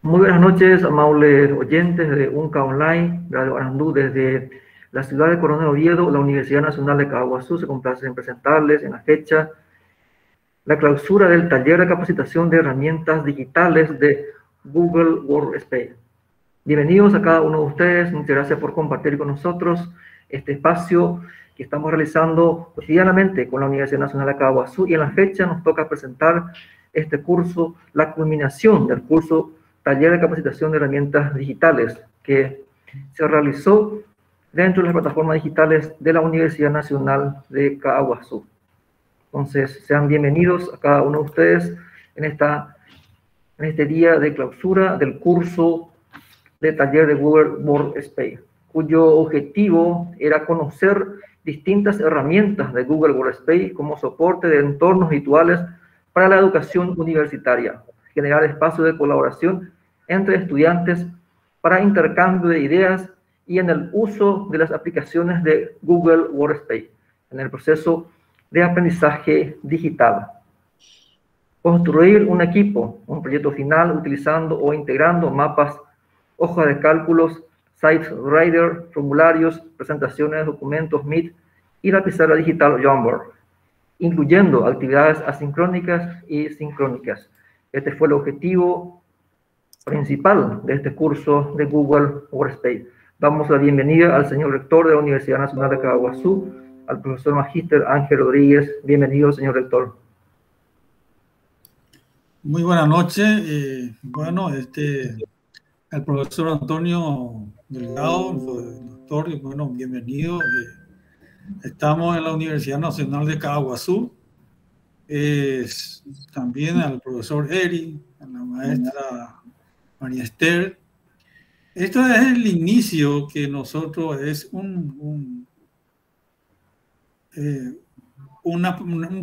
Muy buenas noches, amables oyentes de UNCA Online, Radio Arandú, desde la ciudad de Coronel Oviedo, la Universidad Nacional de Caguazú. Se complace en presentarles en la fecha la clausura del taller de capacitación de herramientas digitales de Google Workspace. Bienvenidos a cada uno de ustedes, muchas gracias por compartir con nosotros este espacio que estamos realizando cotidianamente con la Universidad Nacional de Caguazú, y en la fecha nos toca presentar este curso, la culminación del curso Taller de Capacitación de Herramientas Digitales, que se realizó dentro de las plataformas digitales de la Universidad Nacional de Caguazú. Entonces, sean bienvenidos a cada uno de ustedes en este día de clausura del curso de taller de Google Workspace, cuyo objetivo era conocer distintas herramientas de Google Workspace como soporte de entornos virtuales para la educación universitaria, generar espacios de colaboración entre estudiantes para intercambio de ideas y en el uso de las aplicaciones de Google Workspace en el proceso de aprendizaje digital. Construir un equipo, un proyecto final utilizando o integrando mapas, hojas de cálculos, SiteGrider, formularios, presentaciones de documentos Meet y la pizarra digital Jamboard, incluyendo actividades asincrónicas y sincrónicas. Este fue el objetivo principal de este curso de Google Workspace. Damos la bienvenida al señor rector de la Universidad Nacional de Caguazú, al profesor magíster Ángel Rodríguez. Bienvenido, señor rector. Muy buenas noches. El profesor Antonio Delgado, doctor, bueno, bienvenido. Estamos en la Universidad Nacional de Caguazú. También al profesor Eri, a la maestra María Esther. Esto es el inicio que nosotros es un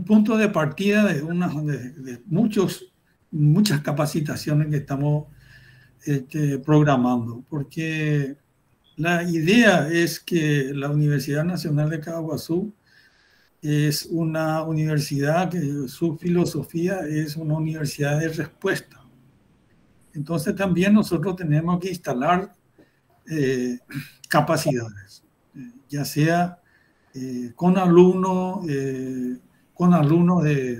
punto de partida de muchas capacitaciones que estamos programando, porque la idea es que la Universidad Nacional de Caguazú es una universidad que su filosofía es una universidad de respuesta. Entonces también nosotros tenemos que instalar capacidades, ya sea con alumnos de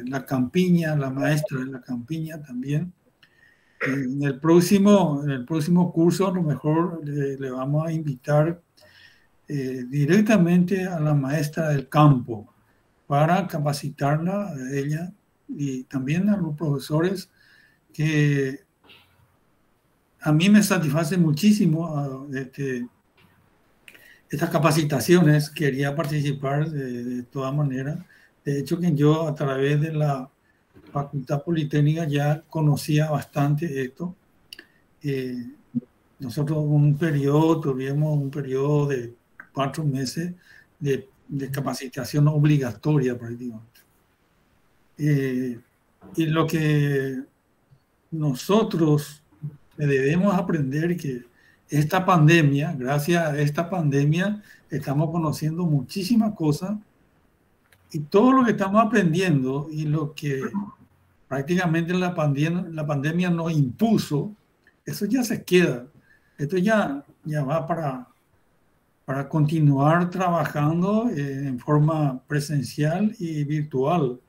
la campiña, la maestra de la campiña también. En el próximo curso a lo mejor le vamos a invitar directamente a la maestra del campo para capacitarla a ella y también a los profesores, que a mí me satisface muchísimo estas capacitaciones. Quería participar de todas maneras. De hecho, que yo a través de la Facultad Politécnica ya conocía bastante esto. Nosotros tuvimos un periodo de 4 meses de capacitación obligatoria prácticamente. Y lo que nosotros debemos aprender, que esta pandemia, gracias a esta pandemia, estamos conociendo muchísimas cosas, y todo lo que estamos aprendiendo y lo que prácticamente la pandemia nos impuso, eso ya se queda. Esto ya va para continuar trabajando en forma presencial y virtual.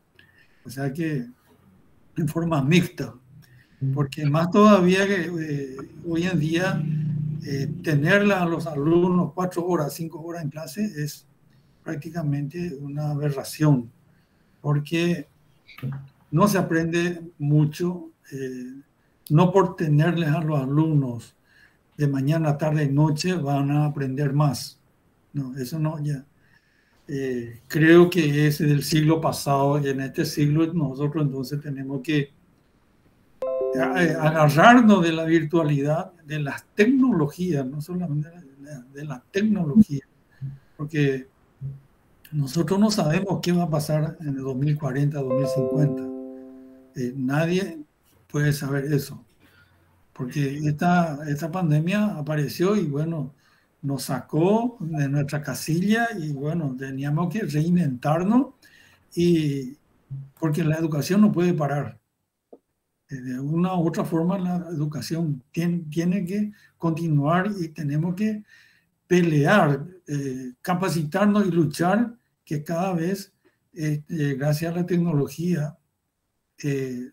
O sea que en forma mixta. Porque más todavía que hoy en día tener a los alumnos 4 horas, 5 horas en clase es prácticamente una aberración, porque no se aprende mucho, no por tenerles a los alumnos de mañana, tarde y noche van a aprender más. No, eso no, ya. Creo que es del siglo pasado, y en este siglo nosotros entonces tenemos que agarrarnos de la virtualidad, de las tecnologías, no solamente de la tecnología, porque nosotros no sabemos qué va a pasar en el 2040, 2050. Nadie puede saber eso, porque esta pandemia apareció y bueno, nos sacó de nuestra casilla y bueno, teníamos que reinventarnos, y porque la educación no puede parar. De una u otra forma la educación tiene que continuar y tenemos que pelear, capacitarnos y luchar que cada vez, gracias a la tecnología,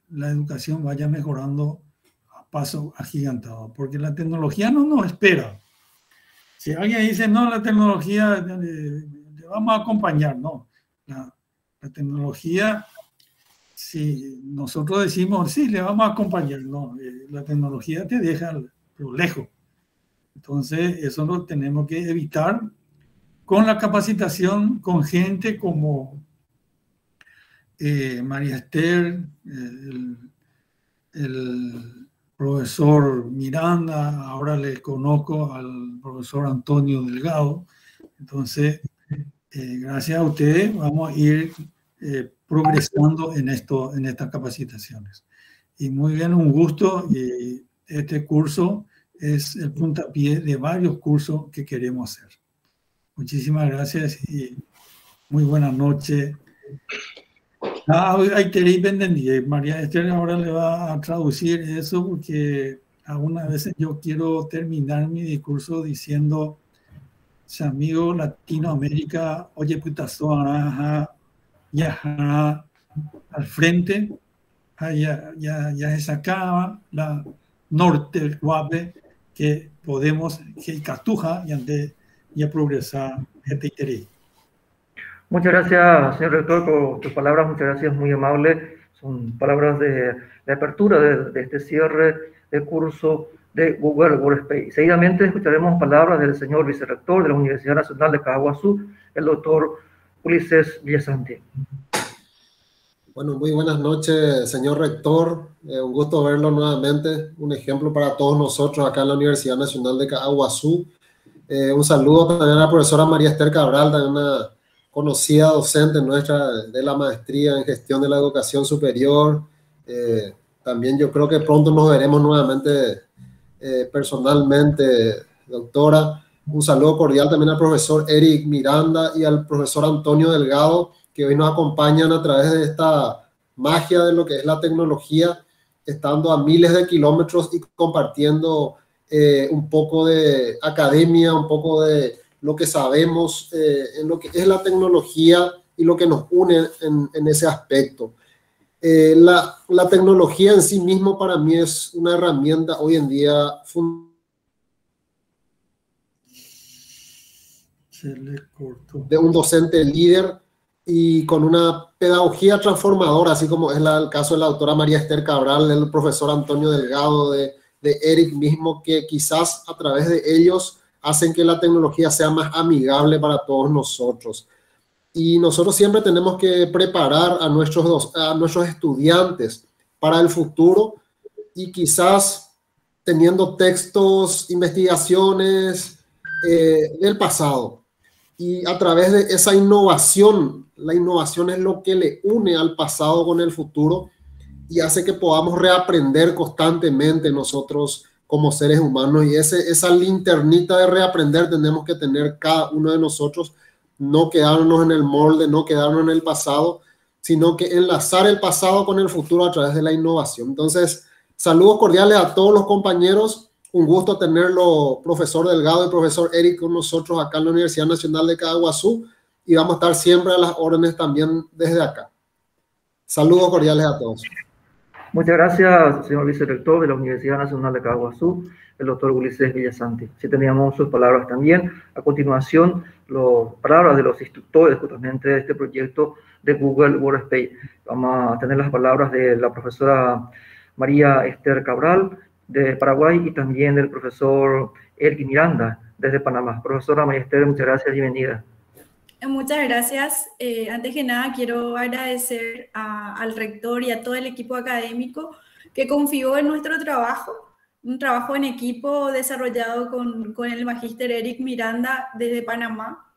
la educación vaya mejorando a paso agigantado, porque la tecnología no nos espera. Si alguien dice, no, la tecnología, le vamos a acompañar, no. La tecnología, si nosotros decimos, sí, le vamos a acompañar, no, la tecnología te deja pero lejos. Entonces, eso lo tenemos que evitar con la capacitación, con gente como María Esther, el profesor Miranda, ahora le conozco al profesor Antonio Delgado. Entonces, gracias a ustedes vamos a ir progresando en estas capacitaciones. Y muy bien, un gusto. Y este curso es el puntapié de varios cursos que queremos hacer. Muchísimas gracias y muy buenas noches. Ahí tenéis entendí. María Esther ahora le va a traducir eso porque algunas veces yo quiero terminar mi discurso diciendo, amigo Latinoamérica, oye putazoa, ya al frente, ya se acaba la norte guape que podemos, que catuja y ante ya progresar este interés. Muchas gracias, señor rector, por tus palabras. Muchas gracias, muy amable. Son palabras de apertura de este cierre de curso de Google Workspace. Seguidamente escucharemos palabras del señor vicerrector de la Universidad Nacional de Caaguazú, el doctor Ulises Villasanti. Bueno, muy buenas noches, señor rector. Un gusto verlo nuevamente. Un ejemplo para todos nosotros acá en la Universidad Nacional de Caaguazú. Un saludo también a la profesora María Esther Cabral, también una conocida docente nuestra de la maestría en gestión de la educación superior. También yo creo que pronto nos veremos nuevamente personalmente, doctora. Un saludo cordial también al profesor Eric Miranda y al profesor Antonio Delgado, que hoy nos acompañan a través de esta magia de lo que es la tecnología, estando a miles de kilómetros y compartiendo un poco de academia, un poco de lo que sabemos en lo que es la tecnología y lo que nos une en ese aspecto. La tecnología en sí mismo para mí es una herramienta hoy en día de un docente líder y con una pedagogía transformadora, así como es el caso de la doctora María Esther Cabral, del profesor Antonio Delgado, de Eric mismo, que quizás a través de ellos hacen que la tecnología sea más amigable para todos nosotros. Y nosotros siempre tenemos que preparar a nuestros estudiantes para el futuro y quizás teniendo textos, investigaciones del pasado. Y a través de esa innovación, la innovación es lo que le une al pasado con el futuro y hace que podamos reaprender constantemente nosotros como seres humanos. Y esa linternita de reaprender tenemos que tener cada uno de nosotros, no quedarnos en el molde, no quedarnos en el pasado, sino que enlazar el pasado con el futuro a través de la innovación. Entonces, saludos cordiales a todos los compañeros. Un gusto tenerlo, profesor Delgado y profesor Eric, con nosotros acá en la Universidad Nacional de Caaguazú, y vamos a estar siempre a las órdenes también desde acá. Saludos cordiales a todos. Muchas gracias, señor vicerrector de la Universidad Nacional de Caaguazú, el doctor Ulises Villasanti. Sí teníamos sus palabras también. A continuación, las palabras de los instructores justamente de este proyecto de Google Workspace. Vamos a tener las palabras de la profesora María Esther Cabral, de Paraguay, y también del profesor Eric Miranda, desde Panamá. Profesora María Esther, muchas gracias y bienvenida. Muchas gracias. Antes que nada, quiero agradecer al rector y a todo el equipo académico que confió en nuestro trabajo, un trabajo en equipo desarrollado con el magíster Eric Miranda desde Panamá.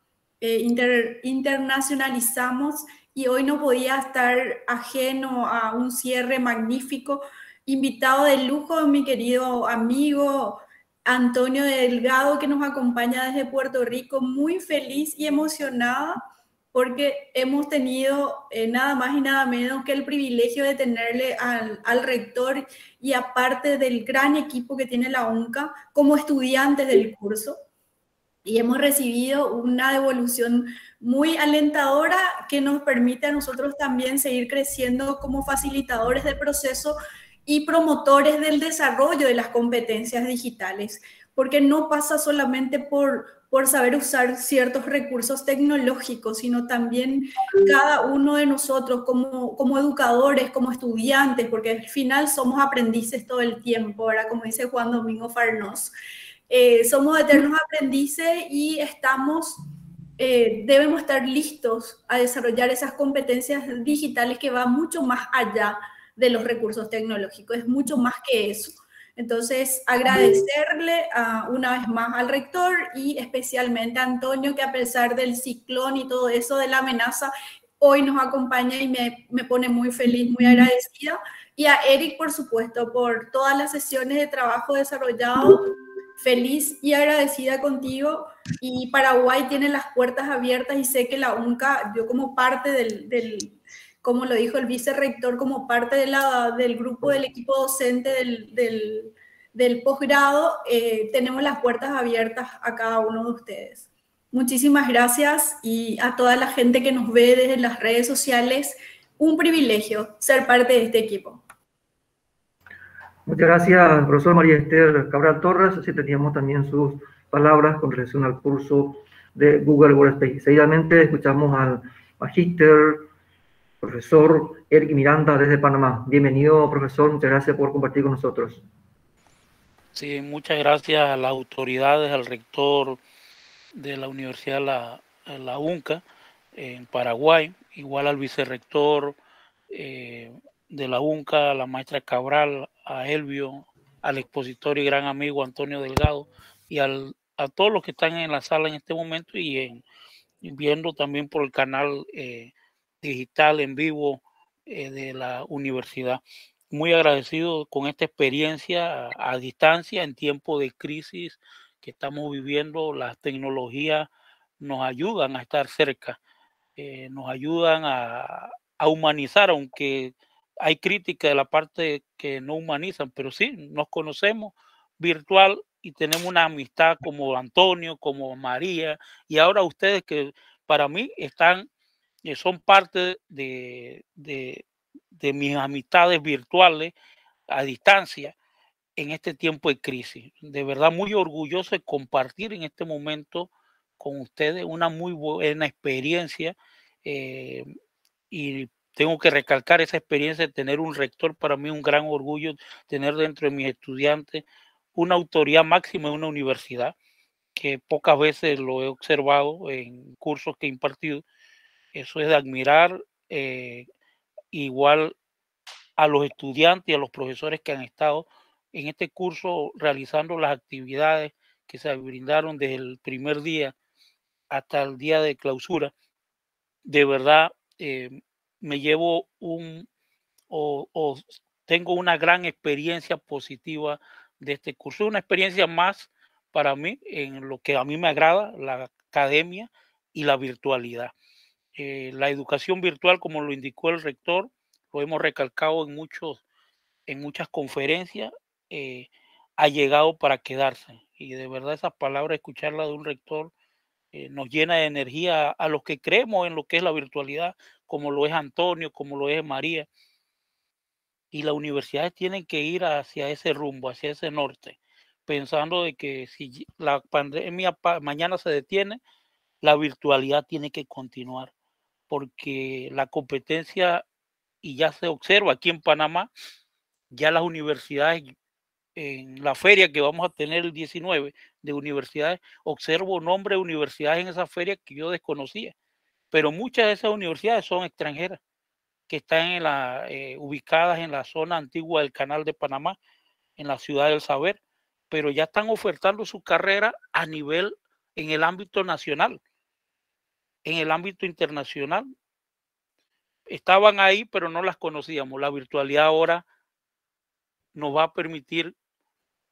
Internacionalizamos y hoy no podía estar ajeno a un cierre magnífico. Invitado de lujo, mi querido amigo Antonio Delgado, que nos acompaña desde Puerto Rico, muy feliz y emocionada porque hemos tenido nada más y nada menos que el privilegio de tenerle al rector y aparte del gran equipo que tiene la UNCA como estudiantes del curso. Y hemos recibido una devolución muy alentadora que nos permite a nosotros también seguir creciendo como facilitadores del proceso y promotores del desarrollo de las competencias digitales, porque no pasa solamente por saber usar ciertos recursos tecnológicos, sino también cada uno de nosotros como educadores, como estudiantes, porque al final somos aprendices todo el tiempo, ¿verdad? Como dice Juan Domingo Farnós. Somos eternos aprendices y debemos estar listos a desarrollar esas competencias digitales que van mucho más allá de los recursos tecnológicos, es mucho más que eso. Entonces, agradecerle una vez más al rector y especialmente a Antonio, que a pesar del ciclón y todo eso, de la amenaza, hoy nos acompaña y me pone muy feliz, muy agradecida. Y a Eric, por supuesto, por todas las sesiones de trabajo desarrollado. Feliz y agradecida contigo, y Paraguay tiene las puertas abiertas y sé que la UNCA, yo como parte como lo dijo el vicerrector, como parte del grupo del equipo docente del posgrado, tenemos las puertas abiertas a cada uno de ustedes. Muchísimas gracias, y a toda la gente que nos ve desde las redes sociales, un privilegio ser parte de este equipo. Muchas gracias, profesor María Esther Cabral Torres. Así teníamos también sus palabras con relación al curso de Google Workspace. Seguidamente escuchamos al magíster, profesor Eric Miranda desde Panamá. Bienvenido, profesor. Muchas gracias por compartir con nosotros. Sí, muchas gracias a las autoridades, al rector de la Universidad la UNCA en Paraguay, igual al vicerrector de la UNCA, a la maestra Cabral, a Elvio, al expositor y gran amigo Antonio Delgado, y a todos los que están en la sala en este momento y viendo también por el canal digital en vivo de la universidad. Muy agradecido con esta experiencia a distancia en tiempo de crisis que estamos viviendo. Las tecnologías nos ayudan a estar cerca, nos ayudan a humanizar, aunque hay crítica de la parte que no humanizan, pero sí, nos conocemos virtual y tenemos una amistad como Antonio, como María, y ahora ustedes que para mí son parte de mis amistades virtuales a distancia en este tiempo de crisis. De verdad muy orgulloso de compartir en este momento con ustedes una muy buena experiencia, y tengo que recalcar esa experiencia de tener un rector. Para mí un gran orgullo tener dentro de mis estudiantes una autoridad máxima en una universidad, que pocas veces lo he observado en cursos que he impartido. Eso es de admirar, igual a los estudiantes y a los profesores que han estado en este curso realizando las actividades que se brindaron desde el primer día hasta el día de clausura. De verdad, me llevo tengo una gran experiencia positiva de este curso, una experiencia más para mí en lo que a mí me agrada, la academia y la virtualidad. La educación virtual, como lo indicó el rector, lo hemos recalcado en muchas conferencias, ha llegado para quedarse. Y de verdad esas palabras, escucharlas de un rector, nos llena de energía a los que creemos en lo que es la virtualidad, como lo es Antonio, como lo es María. Y las universidades tienen que ir hacia ese rumbo, hacia ese norte, pensando de que si la pandemia mañana se detiene, la virtualidad tiene que continuar, porque la competencia, y ya se observa aquí en Panamá, ya las universidades, en la feria que vamos a tener el 19 de universidades, observo nombres de universidades en esa feria que yo desconocía, pero muchas de esas universidades son extranjeras, que están ubicadas en la zona antigua del Canal de Panamá, en la ciudad del saber, pero ya están ofertando su carrera a nivel en el ámbito nacional, en el ámbito internacional. Estaban ahí, pero no las conocíamos. La virtualidad ahora nos va a permitir,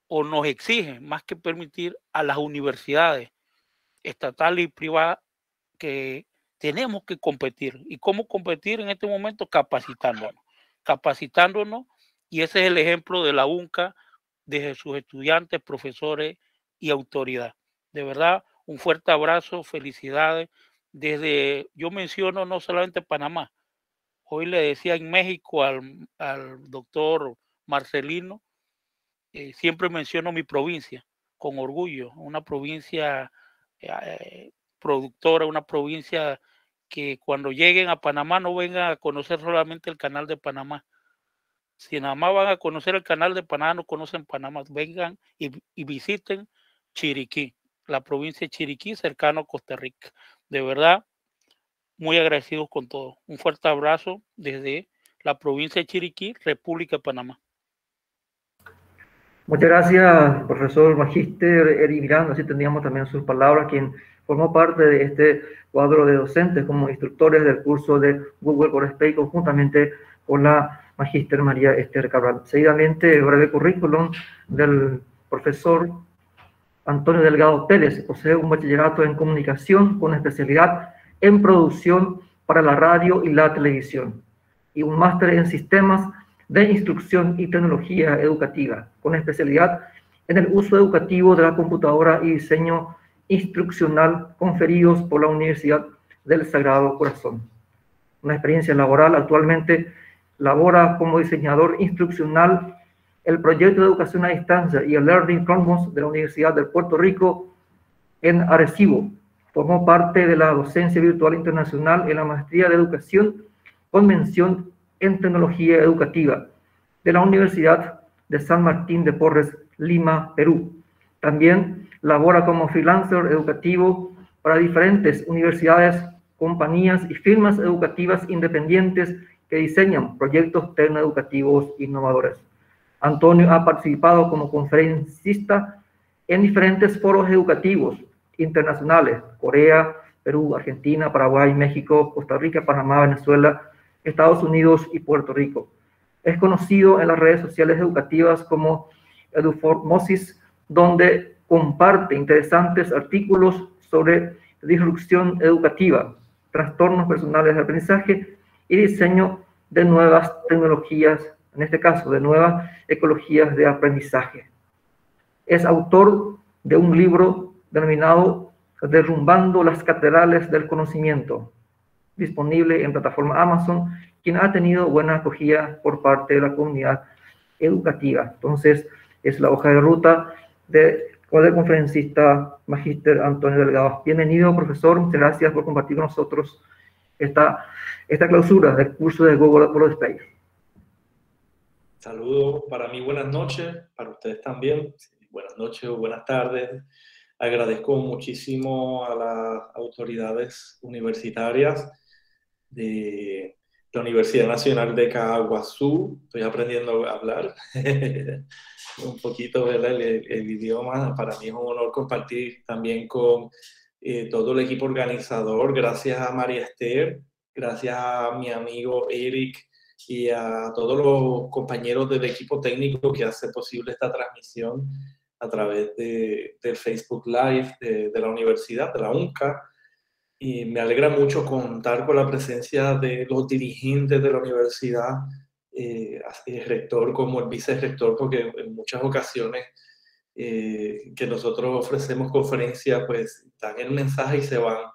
o nos exige, más que permitir, a las universidades estatales y privadas que tenemos que competir. ¿Y cómo competir en este momento? Capacitándonos, y ese es el ejemplo de la UNCA, de sus estudiantes, profesores y autoridad. De verdad, un fuerte abrazo, felicidades. Yo menciono no solamente Panamá, hoy le decía en México al doctor Marcelino, siempre menciono mi provincia con orgullo, una provincia productora, una provincia que cuando lleguen a Panamá no vengan a conocer solamente el canal de Panamá. Si nada más van a conocer el canal de Panamá, no conocen Panamá, vengan y visiten Chiriquí, la provincia de Chiriquí, cercano a Costa Rica. De verdad, muy agradecidos con todo. Un fuerte abrazo desde la provincia de Chiriquí, República de Panamá. Muchas gracias, profesor Magíster Eric Miranda. Así teníamos también sus palabras, quien formó parte de este cuadro de docentes como instructores del curso de Google for Space, conjuntamente con la Magíster María Esther Cabral. Seguidamente, breve currículum del profesor Antonio Delgado Pérez. Posee un bachillerato en comunicación con especialidad en producción para la radio y la televisión, y un máster en sistemas de instrucción y tecnología educativa, con especialidad en el uso educativo de la computadora y diseño instruccional, conferidos por la Universidad del Sagrado Corazón. Una experiencia laboral. Actualmente labora como diseñador instruccional el proyecto de educación a distancia y el Learning Commons de la Universidad de Puerto Rico en Arecibo. Formó parte de la docencia virtual internacional en la maestría de educación con mención en tecnología educativa de la Universidad de San Martín de Porres, Lima, Perú. También labora como freelancer educativo para diferentes universidades, compañías y firmas educativas independientes que diseñan proyectos tecnoeducativos innovadores. Antonio ha participado como conferencista en diferentes foros educativos internacionales: Corea, Perú, Argentina, Paraguay, México, Costa Rica, Panamá, Venezuela, Estados Unidos y Puerto Rico. Es conocido en las redes sociales educativas como Eduformosis, donde comparte interesantes artículos sobre disrupción educativa, trastornos personales de aprendizaje y diseño de nuevas tecnologías, en este caso de nuevas ecologías de aprendizaje. Es autor de un libro denominado Derrumbando las catedrales del conocimiento, disponible en plataforma Amazon, quien ha tenido buena acogida por parte de la comunidad educativa. Entonces, es la hoja de ruta del conferencista Magíster Antonio Delgado. Bienvenido, profesor. Muchas gracias por compartir con nosotros esta clausura del curso de Google for Space. Saludos para mí, buenas noches, para ustedes también. Buenas noches o buenas tardes. Agradezco muchísimo a las autoridades universitarias de la Universidad Nacional de Caaguazú. Estoy aprendiendo a hablar un poquito el idioma. Para mí es un honor compartir también con todo el equipo organizador. Gracias a María Esther, gracias a mi amigo Eric y a todos los compañeros del equipo técnico que hace posible esta transmisión a través del Facebook Live de la universidad, de la UNCA. Y me alegra mucho contar con la presencia de los dirigentes de la universidad, el rector como el vicerrector, porque en muchas ocasiones que nosotros ofrecemos conferencias, pues dan el mensaje y se van.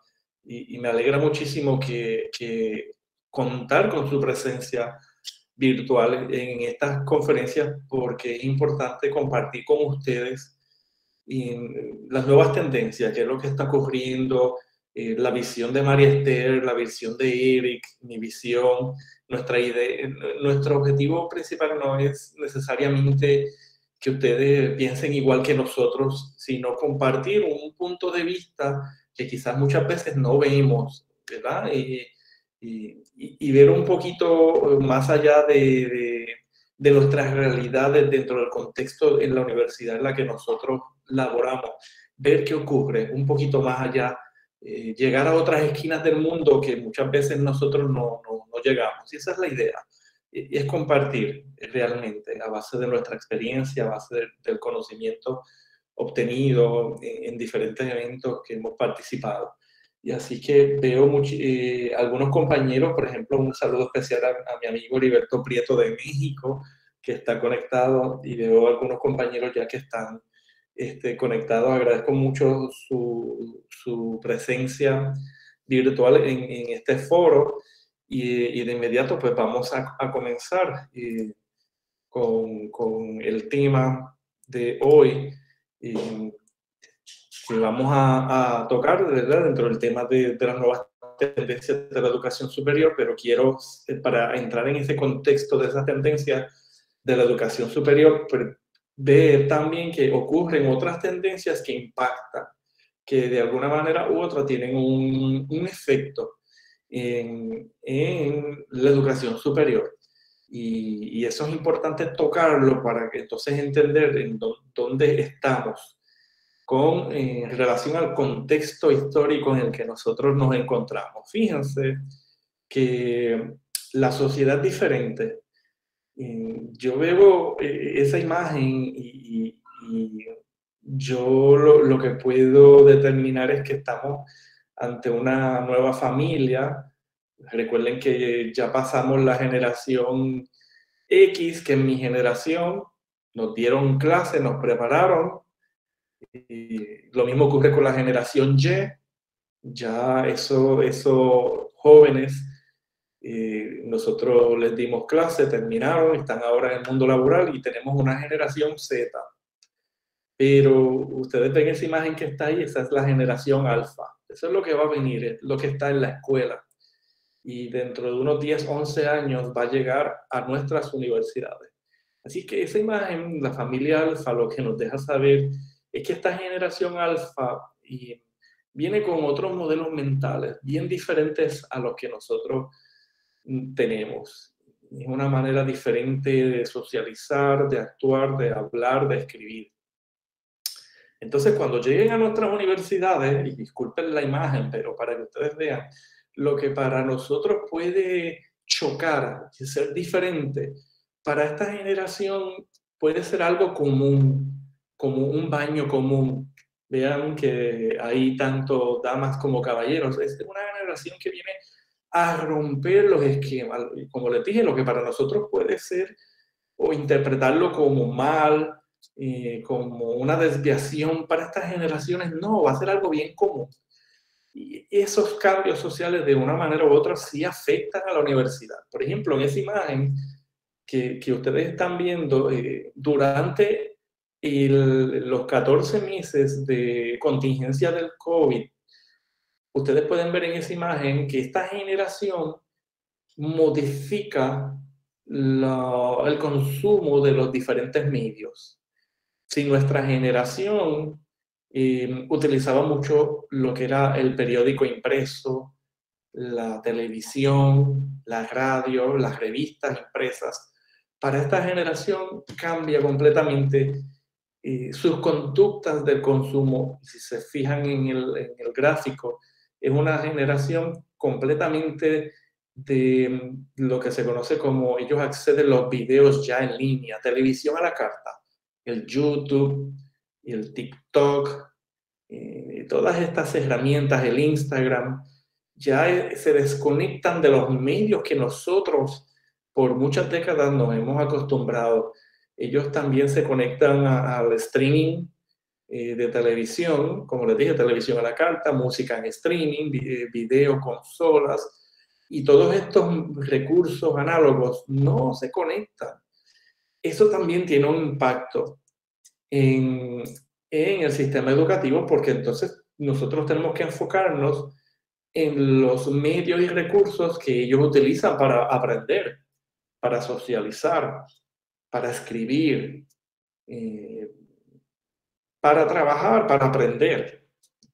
Y me alegra muchísimo que contar con su presencia virtual en estas conferencias, porque es importante compartir con ustedes las nuevas tendencias, qué es lo que está ocurriendo, la visión de María Esther, la visión de Eric, mi visión, nuestra idea. Nuestro objetivo principal no es necesariamente que ustedes piensen igual que nosotros, sino compartir un punto de vista que quizás muchas veces no vemos, ¿verdad? Y ver un poquito más allá de nuestras realidades dentro del contexto en la universidad en la que nosotros laboramos, ver qué ocurre un poquito más allá, llegar a otras esquinas del mundo que muchas veces nosotros no llegamos. Y esa es la idea, y es compartir realmente a base de nuestra experiencia, a base del conocimiento obtenido en diferentes eventos que hemos participado. Y así que veo algunos compañeros, por ejemplo, un saludo especial a mi amigo Heriberto Prieto de México, que está conectado, y veo algunos compañeros ya que están conectados. Agradezco mucho su presencia virtual en este foro, y de inmediato pues vamos a comenzar con el tema de hoy, que vamos a tocar, ¿verdad?, dentro del tema de las nuevas tendencias de la educación superior, pero quiero, para entrar en ese contexto de esas tendencias de la educación superior, ver también que ocurren otras tendencias que impactan, que de alguna manera u otra tienen un efecto en la educación superior. Y eso es importante tocarlo para que entonces entender en dónde estamos en relación al contexto histórico en el que nosotros nos encontramos. Fíjense que la sociedad diferente, yo veo esa imagen y yo lo que puedo determinar es que estamos ante una nueva familia. Recuerden que ya pasamos la generación X, que en mi generación nos dieron clase, nos prepararon. Y lo mismo ocurre con la generación Y. Ya esos jóvenes, nosotros les dimos clase, terminaron, están ahora en el mundo laboral, y tenemos una generación Z. Pero ustedes ven esa imagen que está ahí, esa es la generación alfa. Eso es lo que va a venir, es lo que está en la escuela. Y dentro de unos 10, 11 años va a llegar a nuestras universidades. Así que esa imagen, la familia alfa, lo que nos deja saber es que esta generación alfa viene con otros modelos mentales bien diferentes a los que nosotros tenemos. Es una manera diferente de socializar, de actuar, de hablar, de escribir. Entonces, cuando lleguen a nuestras universidades, y disculpen la imagen, pero para que ustedes vean, lo que para nosotros puede chocar y ser diferente, para esta generación puede ser algo común, como un baño común. Vean que hay tanto damas como caballeros. Es una generación que viene a romper los esquemas. Como les dije, lo que para nosotros puede ser o interpretarlo como mal, como una desviación, para estas generaciones no, va a ser algo bien común. Y esos cambios sociales de una manera u otra sí afectan a la universidad. Por ejemplo, en esa imagen que ustedes están viendo, durante los 14 meses de contingencia del COVID, ustedes pueden ver en esa imagen que esta generación modifica el consumo de los diferentes medios. Si nuestra generación utilizaba mucho lo que era el periódico impreso, la televisión, la radio, las revistas impresas, para esta generación cambia completamente sus conductas del consumo. Si se fijan en el gráfico, es una generación completamente de lo que se conoce como, ellos acceden a los videos ya en línea, televisión a la carta, el YouTube y el TikTok, todas estas herramientas, el Instagram, ya se desconectan de los medios que nosotros por muchas décadas nos hemos acostumbrado. Ellos también se conectan al streaming de televisión, como les dije, televisión a la carta, música en streaming, video, consolas, y todos estos recursos análogos no se conectan. Eso también tiene un impacto en el sistema educativo, porque entonces nosotros tenemos que enfocarnos en los medios y recursos que ellos utilizan para aprender, para socializar, para escribir, para trabajar, para aprender.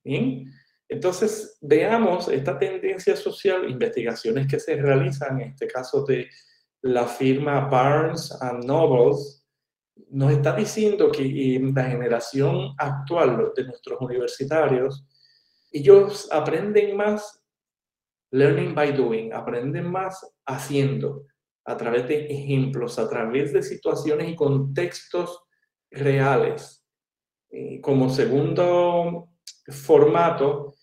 ¿Bien? Entonces, veamos esta tendencia social, investigaciones que se realizan, en este caso de la firma Barnes & Noble, nos está diciendo que la generación actual de nuestros universitarios, ellos aprenden más learning by doing, aprenden más haciendo, a través de ejemplos, a través de situaciones y contextos reales. Como segundo formato,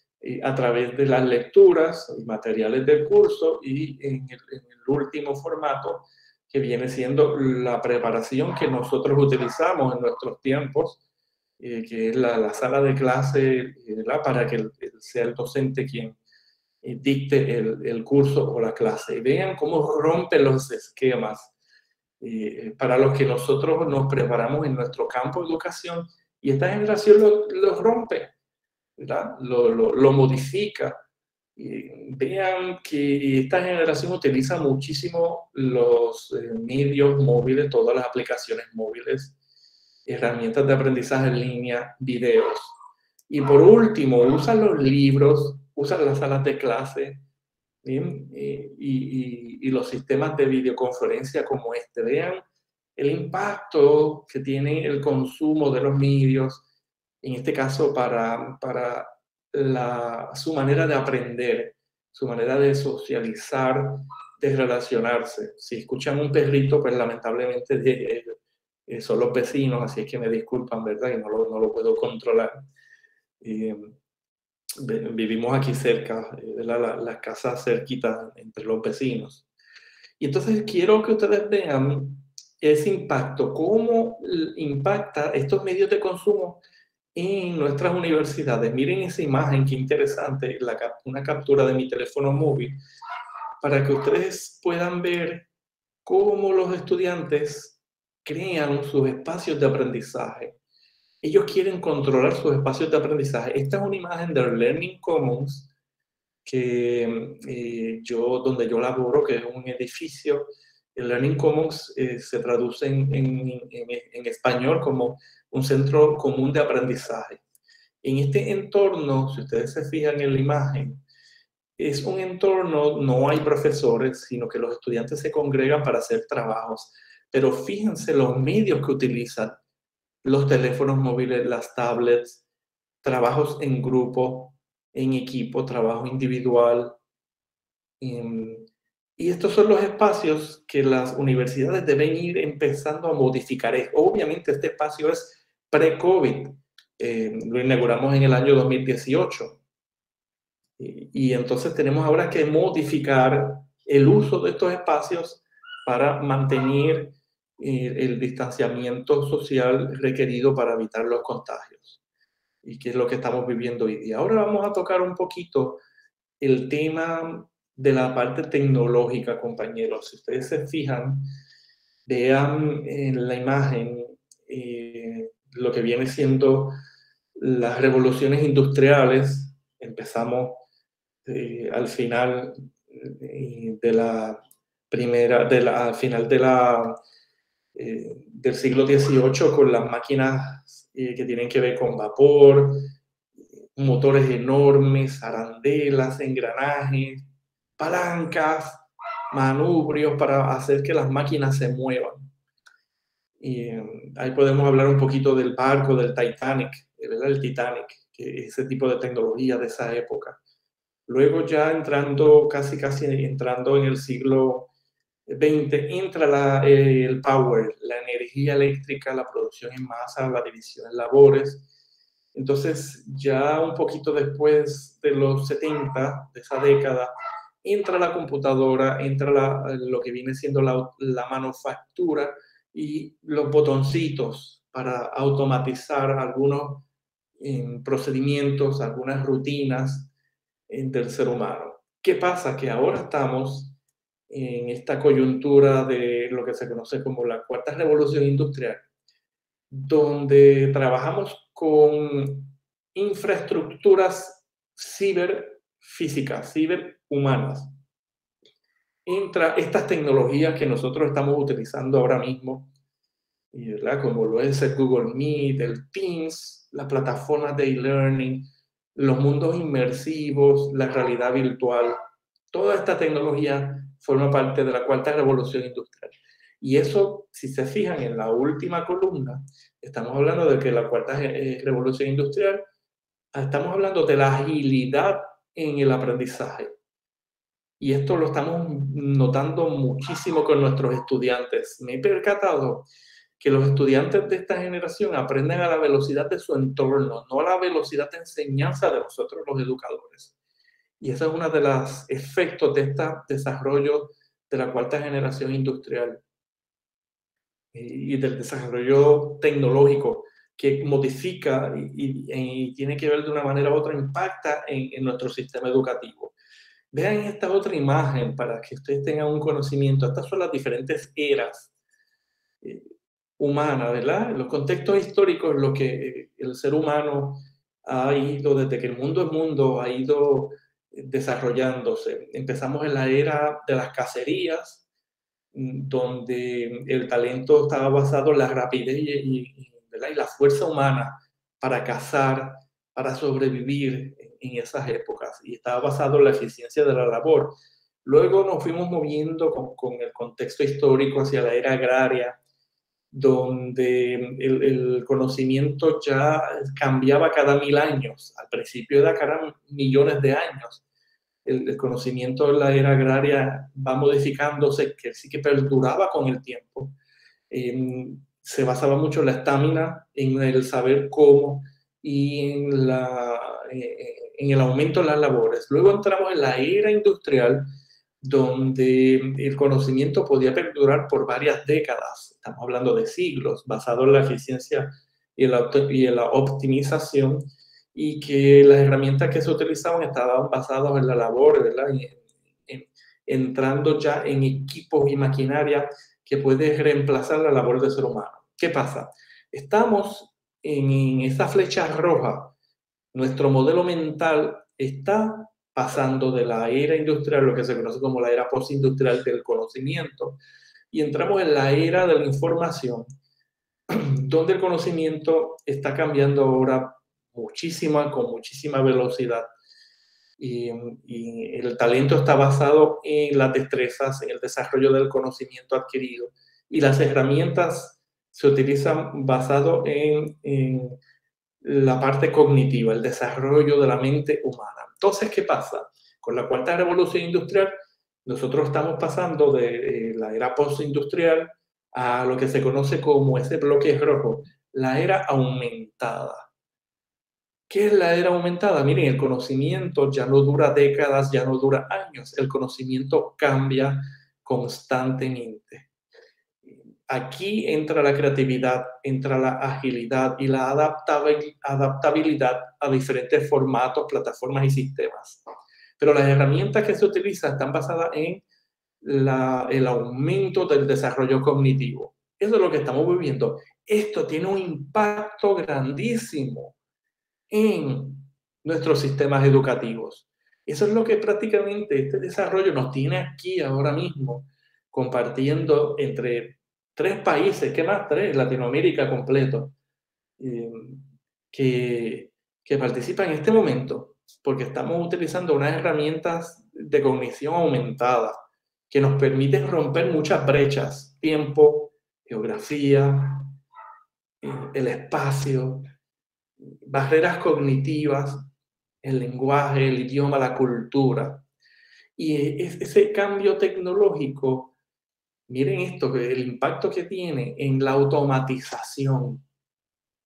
a través de las lecturas y materiales del curso, y en el último formato, que viene siendo la preparación que nosotros utilizamos en nuestros tiempos, que es la sala de clase, para que sea el docente quien dicte el curso o la clase. Y vean cómo rompe los esquemas para los que nosotros nos preparamos en nuestro campo de educación, y esta generación lo rompe, ¿verdad? Lo modifica. Vean que esta generación utiliza muchísimo los medios móviles, todas las aplicaciones móviles, herramientas de aprendizaje en línea, videos. Y por último, usan los libros, usan las salas de clase, ¿bien? Y los sistemas de videoconferencia como este. Vean el impacto que tiene el consumo de los medios, en este caso para su manera de aprender, su manera de socializar, de relacionarse. Si escuchan un perrito, pues lamentablemente son los vecinos, así es que me disculpan, ¿verdad? Y no lo puedo controlar. Vivimos aquí cerca, las casas cerquitas entre los vecinos. Y entonces quiero que ustedes vean ese impacto, cómo impacta estos medios de consumo en nuestras universidades. Miren esa imagen, qué interesante, una captura de mi teléfono móvil, para que ustedes puedan ver cómo los estudiantes crean sus espacios de aprendizaje. Ellos quieren controlar sus espacios de aprendizaje. Esta es una imagen del Learning Commons, donde yo laboro, que es un edificio. El Learning Commons se traduce en español como un centro común de aprendizaje. En este entorno, si ustedes se fijan en la imagen, es un entorno, no hay profesores, sino que los estudiantes se congregan para hacer trabajos. Pero fíjense los medios que utilizan: los teléfonos móviles, las tablets, trabajos en grupo, en equipo, trabajo individual. Y estos son los espacios que las universidades deben ir empezando a modificar. Obviamente este espacio es pre-COVID, lo inauguramos en el año 2018. Y entonces tenemos ahora que modificar el uso de estos espacios para mantener el distanciamiento social requerido para evitar los contagios, y que es lo que estamos viviendo hoy día. Ahora vamos a tocar un poquito el tema de la parte tecnológica, compañeros. Si ustedes se fijan, vean en la imagen lo que viene siendo las revoluciones industriales. Empezamos al final al final del siglo XVIII, con las máquinas que tienen que ver con vapor, motores enormes, arandelas, engranajes, palancas, manubrios para hacer que las máquinas se muevan. Y ahí podemos hablar un poquito del barco, del Titanic, ¿verdad? El Titanic, que es ese tipo de tecnología de esa época. Luego ya casi entrando en el siglo XX, entra el power, la energía eléctrica, la producción en masa, la división en labores. Entonces, ya un poquito después de los 70, de esa década, entra la computadora, entra lo que viene siendo la manufactura y los botoncitos para automatizar algunos procedimientos, algunas rutinas del ser humano. ¿Qué pasa? Que ahora estamos en esta coyuntura de lo que se conoce como la cuarta revolución industrial, donde trabajamos con infraestructuras ciberfísicas, ciberhumanas. Entra estas tecnologías que nosotros estamos utilizando ahora mismo, ¿verdad? Como lo es el Google Meet, el Teams, las plataformas de e-learning, los mundos inmersivos, la realidad virtual. Toda esta tecnología forma parte de la cuarta revolución industrial. Y eso, si se fijan en la última columna, estamos hablando de que la cuarta revolución industrial, estamos hablando de la agilidad en el aprendizaje. Y esto lo estamos notando muchísimo con nuestros estudiantes. Me he percatado que los estudiantes de esta generación aprenden a la velocidad de su entorno, no a la velocidad de enseñanza de nosotros los educadores. Y ese es uno de los efectos de este desarrollo de la cuarta generación industrial y del desarrollo tecnológico que modifica y tiene que ver de una manera u otra, impacta en nuestro sistema educativo. Vean esta otra imagen para que ustedes tengan un conocimiento. Estas son las diferentes eras humanas, ¿verdad? Los contextos históricos en los que el ser humano ha ido, desde que el mundo es mundo, ha ido desarrollándose. Empezamos en la era de las cacerías, donde el talento estaba basado en la rapidez y la fuerza humana para cazar, para sobrevivir en esas épocas, y estaba basado en la eficiencia de la labor. Luego nos fuimos moviendo con el contexto histórico hacia la era agraria, donde el conocimiento ya cambiaba cada 1000 años. Al principio era cada millones de años. El conocimiento de la era agraria va modificándose, que sí que perduraba con el tiempo. Se basaba mucho en la estamina, en el saber cómo y en el aumento de las labores. Luego entramos en la era industrial, donde el conocimiento podía perdurar por varias décadas. Estamos hablando de siglos, basado en la eficiencia y en la optimización, y que las herramientas que se utilizaban estaban basadas en la labor, ¿verdad? Entrando ya en equipos y maquinaria que puede reemplazar la labor del ser humano. ¿Qué pasa? Estamos en esa flecha roja. Nuestro modelo mental está pasando de la era industrial, lo que se conoce como la era postindustrial del conocimiento, y entramos en la era de la información, donde el conocimiento está cambiando ahora con muchísima velocidad. Y el talento está basado en las destrezas, en el desarrollo del conocimiento adquirido, y las herramientas se utilizan basado en la parte cognitiva, el desarrollo de la mente humana. Entonces, ¿qué pasa? Con la cuarta revolución industrial, nosotros estamos pasando de la era postindustrial a lo que se conoce como ese bloque rojo, la era aumentada. ¿Qué es la era aumentada? Miren, el conocimiento ya no dura décadas, ya no dura años. El conocimiento cambia constantemente. Aquí entra la creatividad, entra la agilidad y la adaptabilidad a diferentes formatos, plataformas y sistemas. Pero las herramientas que se utilizan están basadas en el aumento del desarrollo cognitivo. Eso es lo que estamos viviendo. Esto tiene un impacto grandísimo en nuestros sistemas educativos. Eso es lo que prácticamente este desarrollo nos tiene aquí ahora mismo, compartiendo entre 3 países, ¿qué más? 3, Latinoamérica completo, que participan en este momento, porque estamos utilizando unas herramientas de cognición aumentada que nos permiten romper muchas brechas, tiempo, geografía, el espacio, barreras cognitivas, el lenguaje, el idioma, la cultura. Y ese cambio tecnológico, miren esto, el impacto que tiene en la automatización.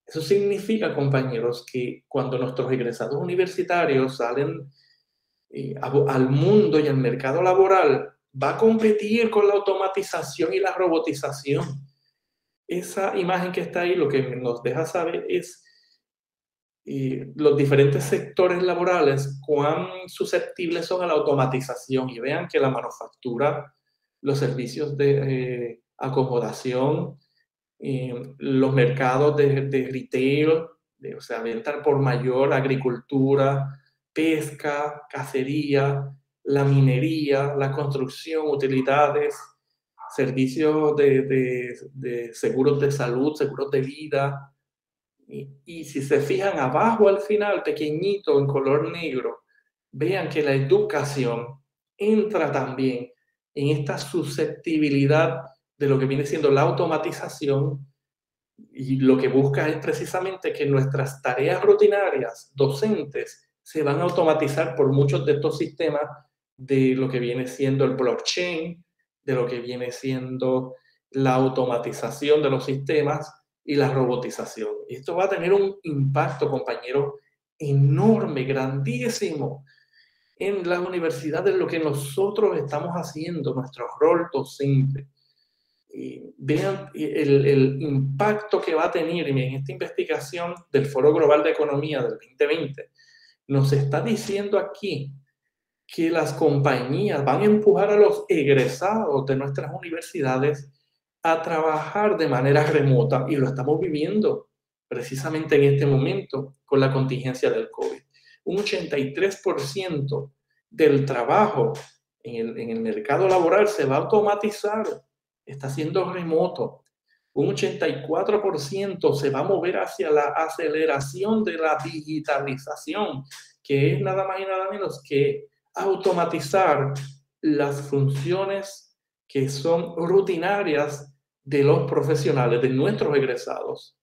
Eso significa, compañeros, que cuando nuestros egresados universitarios salen al mundo y al mercado laboral, va a competir con la automatización y la robotización. Esa imagen que está ahí lo que nos deja saber es los diferentes sectores laborales, cuán susceptibles son a la automatización. Y vean que la manufactura, los servicios de acomodación, los mercados de retail, o sea, venta por mayor, agricultura, pesca, cacería, la minería, la construcción, utilidades, servicios de seguros de salud, seguros de vida. Y si se fijan abajo al final, pequeñito en color negro, vean que la educación entra también en esta susceptibilidad de lo que viene siendo la automatización, y lo que busca es precisamente que nuestras tareas rutinarias docentes se van a automatizar por muchos de estos sistemas de lo que viene siendo el blockchain, de lo que viene siendo la automatización de los sistemas y la robotización. Esto va a tener un impacto, compañeros, enorme, grandísimo en las universidades, lo que nosotros estamos haciendo, nuestro rol docente. Y vean el impacto que va a tener en esta investigación del Foro Global de Economía del 2020. Nos está diciendo aquí que las compañías van a empujar a los egresados de nuestras universidades a trabajar de manera remota, y lo estamos viviendo precisamente en este momento con la contingencia del COVID. Un 83% del trabajo en el mercado laboral se va a automatizar, está siendo remoto. Un 84% se va a mover hacia la aceleración de la digitalización, que es nada más y nada menos que automatizar las funciones que son rutinarias de los profesionales, de nuestros egresados.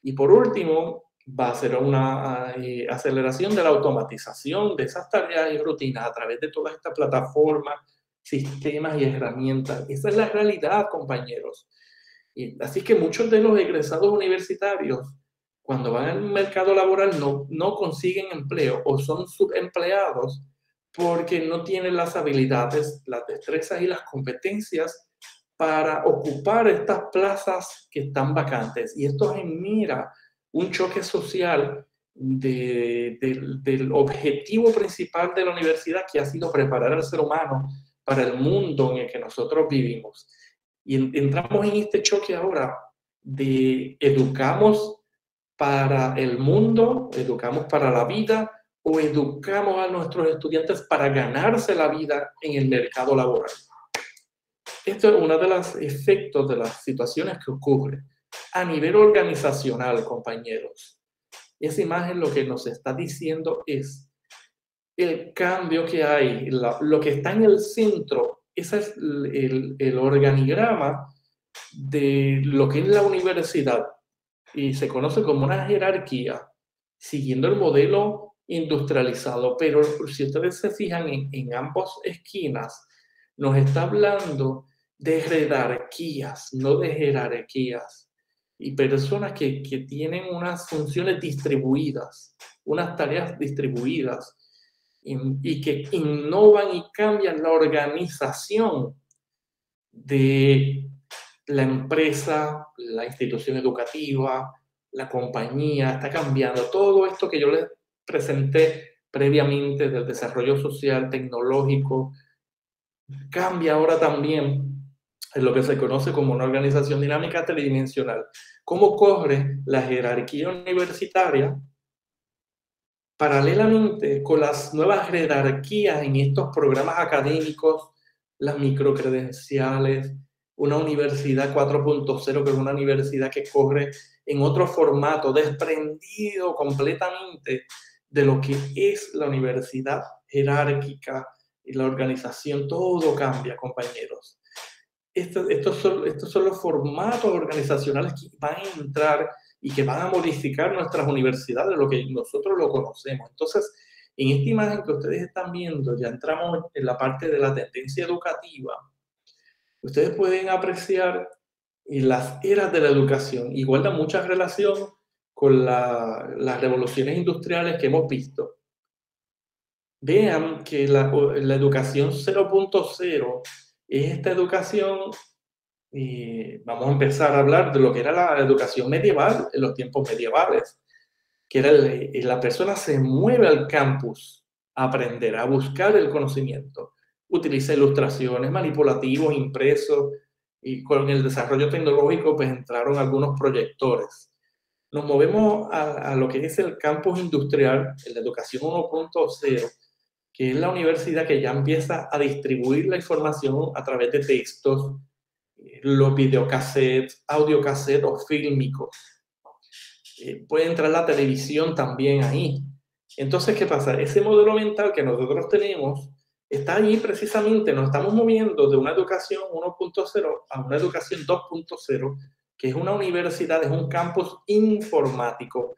Y por último, va a ser una aceleración de la automatización de esas tareas y rutinas a través de todas estas plataformas, sistemas y herramientas. Esa es la realidad, compañeros. Y así que muchos de los egresados universitarios, cuando van al mercado laboral, no consiguen empleo o son subempleados porque no tienen las habilidades, las destrezas y las competencias para ocupar estas plazas que están vacantes. Y esto genera un choque social del objetivo principal de la universidad, que ha sido preparar al ser humano para el mundo en el que nosotros vivimos. Y entramos en este choque ahora de educamos para el mundo, educamos para la vida, o educamos a nuestros estudiantes para ganarse la vida en el mercado laboral. Esto es uno de los efectos de las situaciones que ocurren a nivel organizacional, compañeros. Esa imagen lo que nos está diciendo es el cambio que hay, lo que está en el centro. Ese es el organigrama de lo que es la universidad, y se conoce como una jerarquía, siguiendo el modelo industrializado. Pero si ustedes se fijan en ambas esquinas, nos está hablando de jerarquías, no de jerarquías, y personas que tienen unas funciones distribuidas, unas tareas distribuidas, y que innovan y cambian la organización de la empresa, la institución educativa, la compañía. Está cambiando todo esto que yo les presenté previamente del desarrollo social, tecnológico. Cambia ahora también en lo que se conoce como una organización dinámica tridimensional. ¿Cómo corre la jerarquía universitaria paralelamente con las nuevas jerarquías en estos programas académicos, las microcredenciales, una universidad 4.0, que es una universidad que corre en otro formato, desprendido completamente de lo que es la universidad jerárquica y la organización? Todo cambia, compañeros. Estos son los formatos organizacionales que van a entrar y que van a modificar nuestras universidades, lo que nosotros lo conocemos. Entonces, en esta imagen que ustedes están viendo, ya entramos en la parte de la tendencia educativa. Ustedes pueden apreciar las eras de la educación y guardan mucha relación con las revoluciones industriales que hemos visto. Vean que la educación 0.0 es esta educación, vamos a empezar a hablar de lo que era la educación medieval en los tiempos medievales, que era la persona se mueve al campus a aprender, a buscar el conocimiento, utiliza ilustraciones, manipulativos, impresos, y con el desarrollo tecnológico pues entraron algunos proyectores. Nos movemos a lo que es el campus industrial, en la educación 1.0, que es la universidad que ya empieza a distribuir la información a través de textos, los videocassettes, audiocassettes o fílmicos. Puede entrar la televisión también ahí. Entonces, ¿qué pasa? Ese modelo mental que nosotros tenemos está ahí precisamente. Nos estamos moviendo de una educación 1.0 a una educación 2.0, que es una universidad, es un campus informático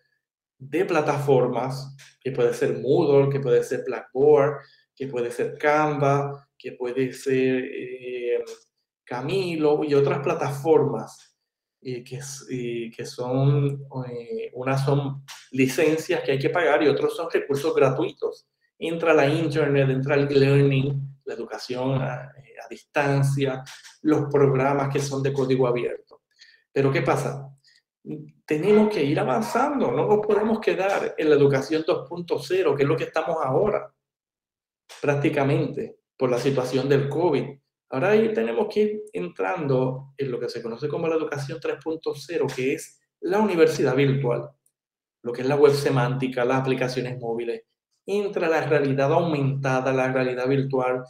de plataformas, que puede ser Moodle, que puede ser Blackboard, que puede ser Canva, que puede ser Camilo y otras plataformas que son, unas son licencias que hay que pagar y otros son recursos gratuitos. Entra la internet, entra el e-learning, la educación a distancia, los programas que son de código abierto. Pero ¿qué pasa? Tenemos que ir avanzando, no nos podemos quedar en la educación 2.0, que es lo que estamos ahora, prácticamente, por la situación del COVID. Ahora ahí tenemos que ir entrando en lo que se conoce como la educación 3.0, que es la universidad virtual, lo que es la web semántica, las aplicaciones móviles. Entra la realidad aumentada, la realidad virtual.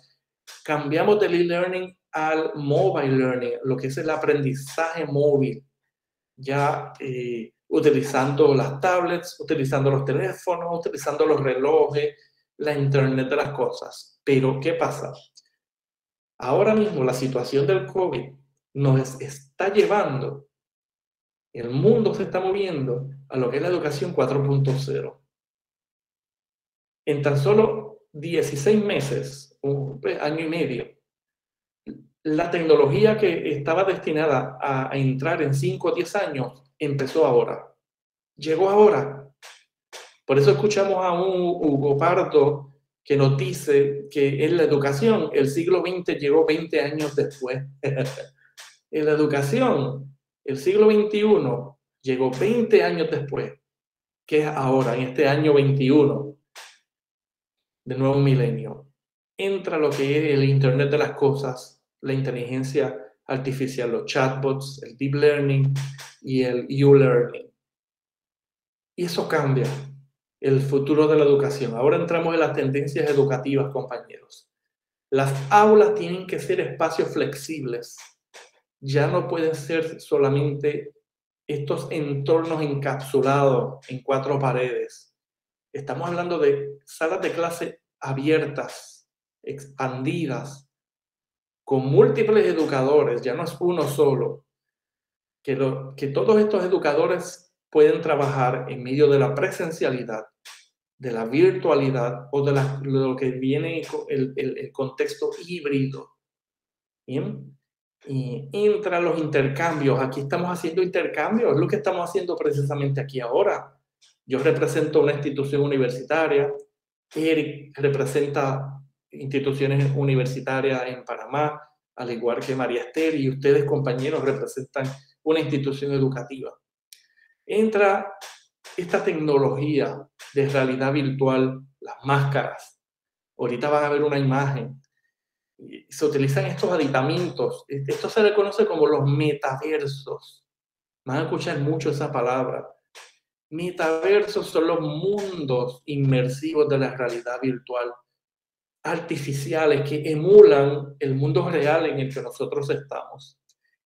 Cambiamos del e-learning al mobile learning, lo que es el aprendizaje móvil. Ya utilizando las tablets, utilizando los teléfonos, utilizando los relojes, la internet de las cosas. Pero, ¿qué pasa? Ahora mismo la situación del COVID nos está llevando, el mundo se está moviendo a lo que es la educación 4.0. En tan solo 16 meses, un año y medio, la tecnología que estaba destinada a entrar en 5 o 10 años empezó ahora. Llegó ahora. Por eso escuchamos a un Hugo Pardo que nos dice que en la educación el siglo XX llegó 20 años después. En la educación el siglo XXI llegó 20 años después, que es ahora, en este año 21 del nuevo milenio. Entra lo que es el Internet de las cosas, la inteligencia artificial, los chatbots, el deep learning y el U-learning. Y eso cambia el futuro de la educación. Ahora entramos en las tendencias educativas, compañeros. Las aulas tienen que ser espacios flexibles. Ya no pueden ser solamente estos entornos encapsulados en 4 paredes. Estamos hablando de salas de clase abiertas, expandidas, con múltiples educadores, ya no es uno solo, que todos estos educadores pueden trabajar en medio de la presencialidad, de la virtualidad o de lo que viene el contexto híbrido. ¿Bien? Y entra los intercambios. Aquí estamos haciendo intercambios, es lo que estamos haciendo precisamente aquí ahora. Yo represento una institución universitaria, Eric representa instituciones universitarias en Panamá, al igual que María Esther, y ustedes, compañeros, representan una institución educativa. Entra esta tecnología de realidad virtual, las máscaras. Ahorita van a ver una imagen. Se utilizan estos aditamentos. Esto se le conoce como los metaversos. Van a escuchar mucho esa palabra. Metaversos son los mundos inmersivos de la realidad virtual, artificiales que emulan el mundo real en el que nosotros estamos.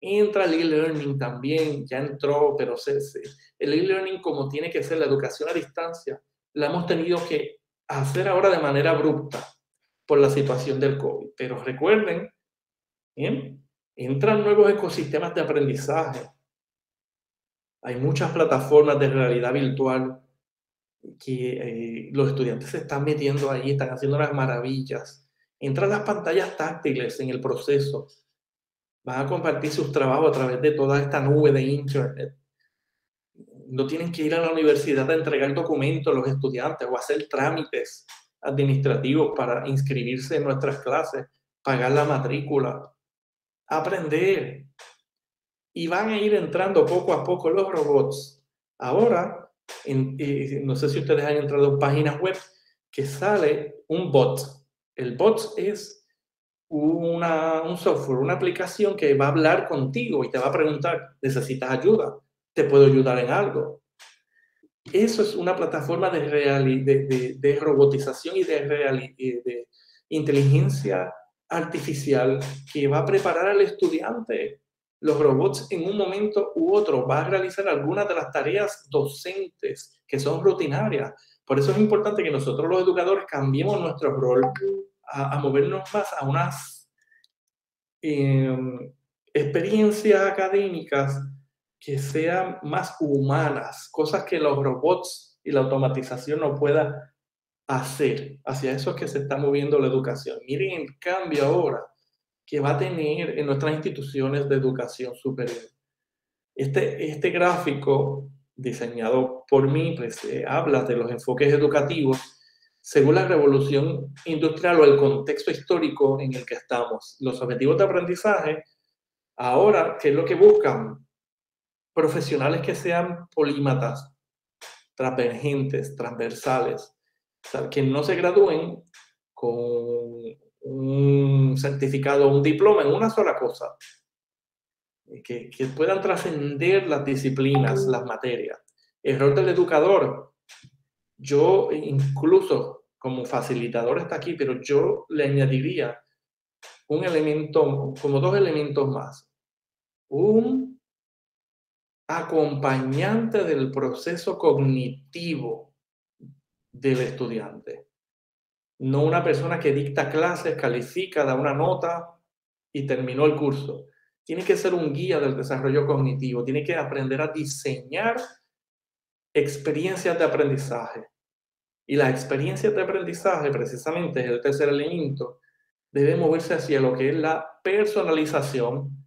Entra el e-learning también, ya entró, pero el e-learning, como tiene que ser la educación a distancia, la hemos tenido que hacer ahora de manera abrupta por la situación del COVID. Pero recuerden, ¿bien? Entran nuevos ecosistemas de aprendizaje. Hay muchas plataformas de realidad virtual que los estudiantes se están metiendo ahí, están haciendo unas maravillas. Entran las pantallas táctiles en el proceso. Van a compartir sus trabajos a través de toda esta nube de internet. No tienen que ir a la universidad a entregar documentos a los estudiantes o hacer trámites administrativos para inscribirse en nuestras clases, pagar la matrícula, aprender. Y van a ir entrando poco a poco los robots. Ahora, no sé si ustedes han entrado en páginas web que sale un bot. El bot es un software, una aplicación que va a hablar contigo y te va a preguntar, ¿necesitas ayuda? ¿Te puedo ayudar en algo? Eso es una plataforma de robotización y de inteligencia artificial que va a preparar al estudiante. Los robots en un momento u otro van a realizar algunas de las tareas docentes que son rutinarias. Por eso es importante que nosotros los educadores cambiemos nuestro rol a movernos más a unas experiencias académicas que sean más humanas, cosas que los robots y la automatización no puedan hacer. Hacia eso es que se está moviendo la educación. Miren el cambio ahora que va a tener en nuestras instituciones de educación superior. Este gráfico diseñado por mí pues, habla de los enfoques educativos según la revolución industrial o el contexto histórico en el que estamos. Los objetivos de aprendizaje, ahora, ¿qué es lo que buscan? Profesionales que sean polímatas, transversales, o sea, que no se gradúen con un certificado o un diploma en una sola cosa, que puedan trascender las disciplinas, las materias. Error del educador. Yo incluso como facilitador está aquí, pero yo le añadiría un elemento, como 2 elementos más. Un acompañante del proceso cognitivo del estudiante. No una persona que dicta clases, califica, da una nota y terminó el curso. Tiene que ser un guía del desarrollo cognitivo. Tiene que aprender a diseñar experiencias de aprendizaje. Y las experiencias de aprendizaje, precisamente, es el tercer elemento, debe moverse hacia lo que es la personalización,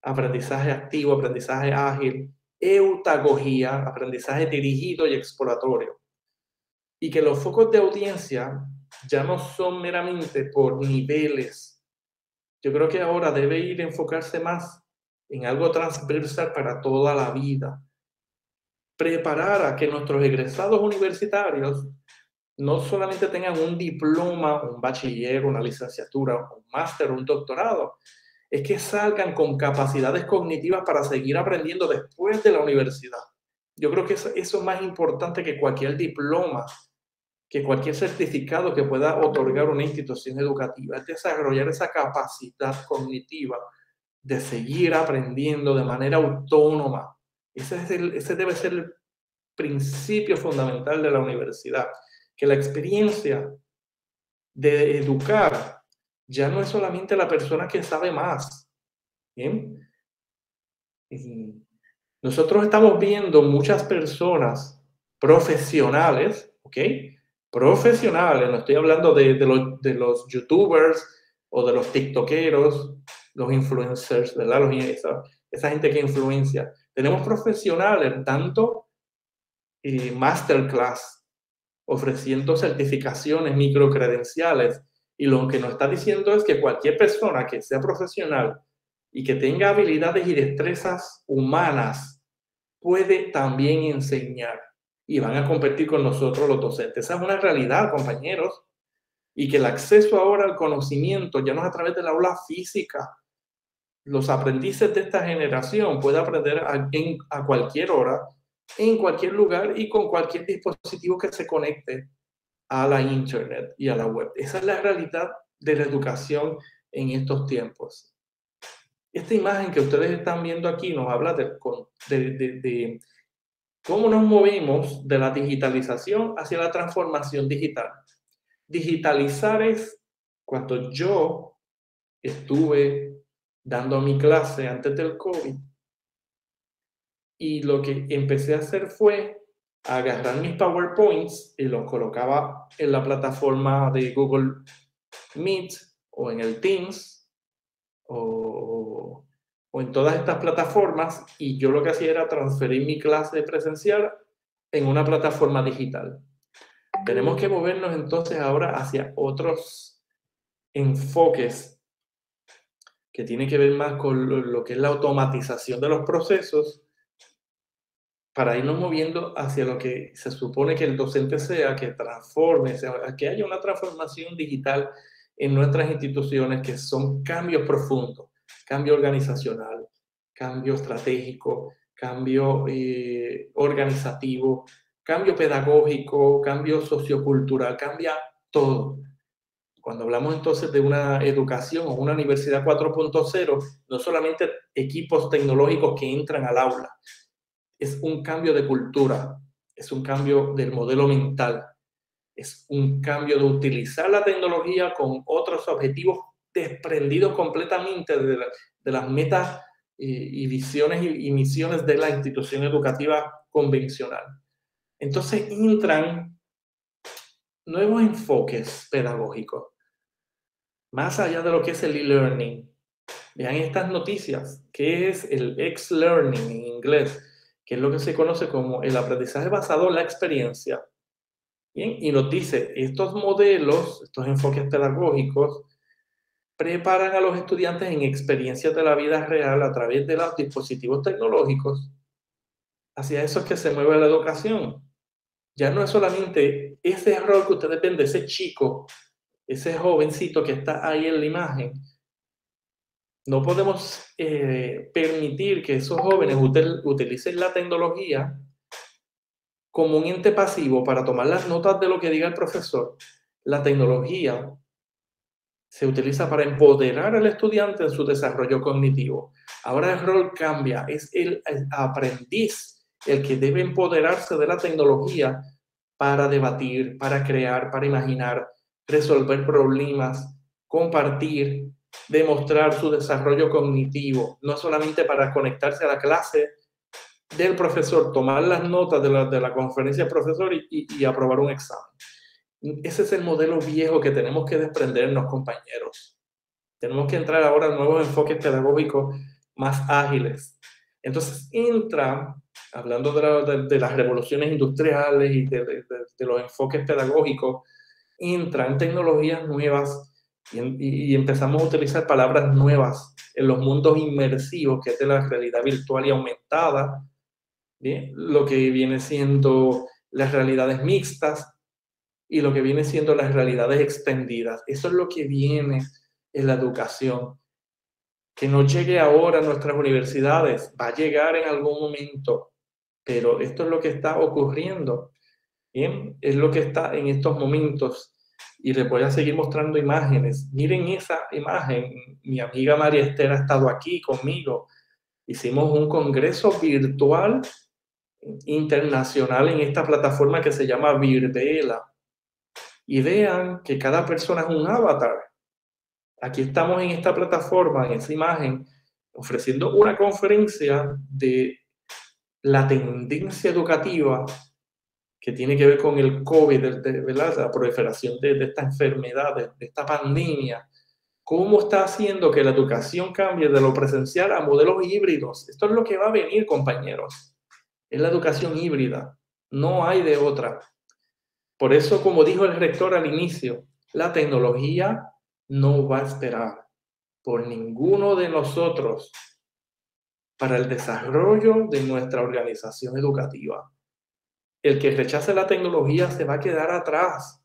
aprendizaje activo, aprendizaje ágil, eutagogía, aprendizaje dirigido y exploratorio. Y que los focos de audiencia ya no son meramente por niveles. Yo creo que ahora debe ir a enfocarse más en algo transversal para toda la vida. Preparar a que nuestros egresados universitarios no solamente tengan un diploma, un bachiller, una licenciatura, un máster, un doctorado, es que salgan con capacidades cognitivas para seguir aprendiendo después de la universidad. Yo creo que eso es más importante que cualquier diploma, que cualquier certificado que pueda otorgar una institución educativa, es desarrollar esa capacidad cognitiva de seguir aprendiendo de manera autónoma. Ese debe ser el principio fundamental de la universidad, que la experiencia de educar ya no es solamente la persona que sabe más. ¿Bien? Nosotros estamos viendo muchas personas profesionales, ¿ok? Profesionales, no estoy hablando de los youtubers o de los tiktokeros, los influencers, ¿verdad? Esa gente que influencia. Tenemos profesionales dando masterclass, ofreciendo certificaciones, microcredenciales, y lo que nos está diciendo es que cualquier persona que sea profesional y que tenga habilidades y destrezas humanas puede también enseñar, y van a competir con nosotros los docentes. Esa es una realidad, compañeros, y que el acceso ahora al conocimiento ya no es a través del aula física. Los aprendices de esta generación pueden aprender a cualquier hora, en cualquier lugar y con cualquier dispositivo que se conecte a la internet y a la web. Esa es la realidad de la educación en estos tiempos. Esta imagen que ustedes están viendo aquí nos habla de cómo nos movemos de la digitalización hacia la transformación digital. Digitalizar es cuando yo estuve dando mi clase antes del COVID, y lo que empecé a hacer fue agarrar mis PowerPoints y los colocaba en la plataforma de Google Meet o en el Teams o en todas estas plataformas, y yo lo que hacía era transferir mi clase presencial en una plataforma digital. Tenemos que movernos entonces ahora hacia otros enfoques que tienen que ver más con lo que es la automatización de los procesos, para irnos moviendo hacia lo que se supone que el docente sea, que transforme, que haya una transformación digital en nuestras instituciones, que son cambios profundos, cambio organizacional, cambio estratégico, cambio organizativo, cambio pedagógico, cambio sociocultural, cambia todo. Cuando hablamos entonces de una educación o una universidad 4.0, no solamente equipos tecnológicos que entran al aula, es un cambio de cultura, es un cambio del modelo mental, es un cambio de utilizar la tecnología con otros objetivos desprendidos completamente de las metas y visiones y misiones de la institución educativa convencional. Entonces entran nuevos enfoques pedagógicos, más allá de lo que es el e-learning, Vean estas noticias, que es el X-Learning en inglés, que es lo que se conoce como el aprendizaje basado en la experiencia. Bien, y nos dice, estos modelos, estos enfoques pedagógicos, preparan a los estudiantes en experiencias de la vida real a través de los dispositivos tecnológicos. Hacia eso es que se mueve la educación. Ya no es solamente ese error que ustedes ven de ese chico, ese jovencito que está ahí en la imagen. No podemos permitir que esos jóvenes utilicen la tecnología como un ente pasivo para tomar las notas de lo que diga el profesor. La tecnología se utiliza para empoderar al estudiante en su desarrollo cognitivo. Ahora el rol cambia, es el aprendiz el que debe empoderarse de la tecnología para debatir, para crear, para imaginar, resolver problemas, compartir, demostrar su desarrollo cognitivo, no solamente para conectarse a la clase del profesor, tomar las notas de la conferencia del profesor y aprobar un examen. Ese es el modelo viejo que tenemos que desprendernos, compañeros. Tenemos que entrar ahora a nuevos enfoques pedagógicos más ágiles. Entonces entra, hablando de las revoluciones industriales y de los enfoques pedagógicos, entran tecnologías nuevas y empezamos a utilizar palabras nuevas en los mundos inmersivos, que es de la realidad virtual y aumentada, ¿bien? Lo que viene siendo las realidades mixtas y lo que viene siendo las realidades extendidas. Eso es lo que viene en la educación. Que no llegue ahora a nuestras universidades, va a llegar en algún momento, pero esto es lo que está ocurriendo. Bien, es lo que está en estos momentos y les voy a seguir mostrando imágenes. Miren esa imagen, mi amiga María Esther ha estado aquí conmigo. Hicimos un congreso virtual internacional en esta plataforma que se llama Virbela. Y vean que cada persona es un avatar. Aquí estamos en esta plataforma, en esa imagen, ofreciendo una conferencia de la tendencia educativa que tiene que ver con el COVID, ¿verdad? La proliferación de esta enfermedad, de esta pandemia. ¿Cómo está haciendo que la educación cambie de lo presencial a modelos híbridos? Esto es lo que va a venir, compañeros. Es la educación híbrida. No hay de otra. Por eso, como dijo el rector al inicio, la tecnología no va a esperar por ninguno de nosotros para el desarrollo de nuestra organización educativa. El que rechace la tecnología se va a quedar atrás.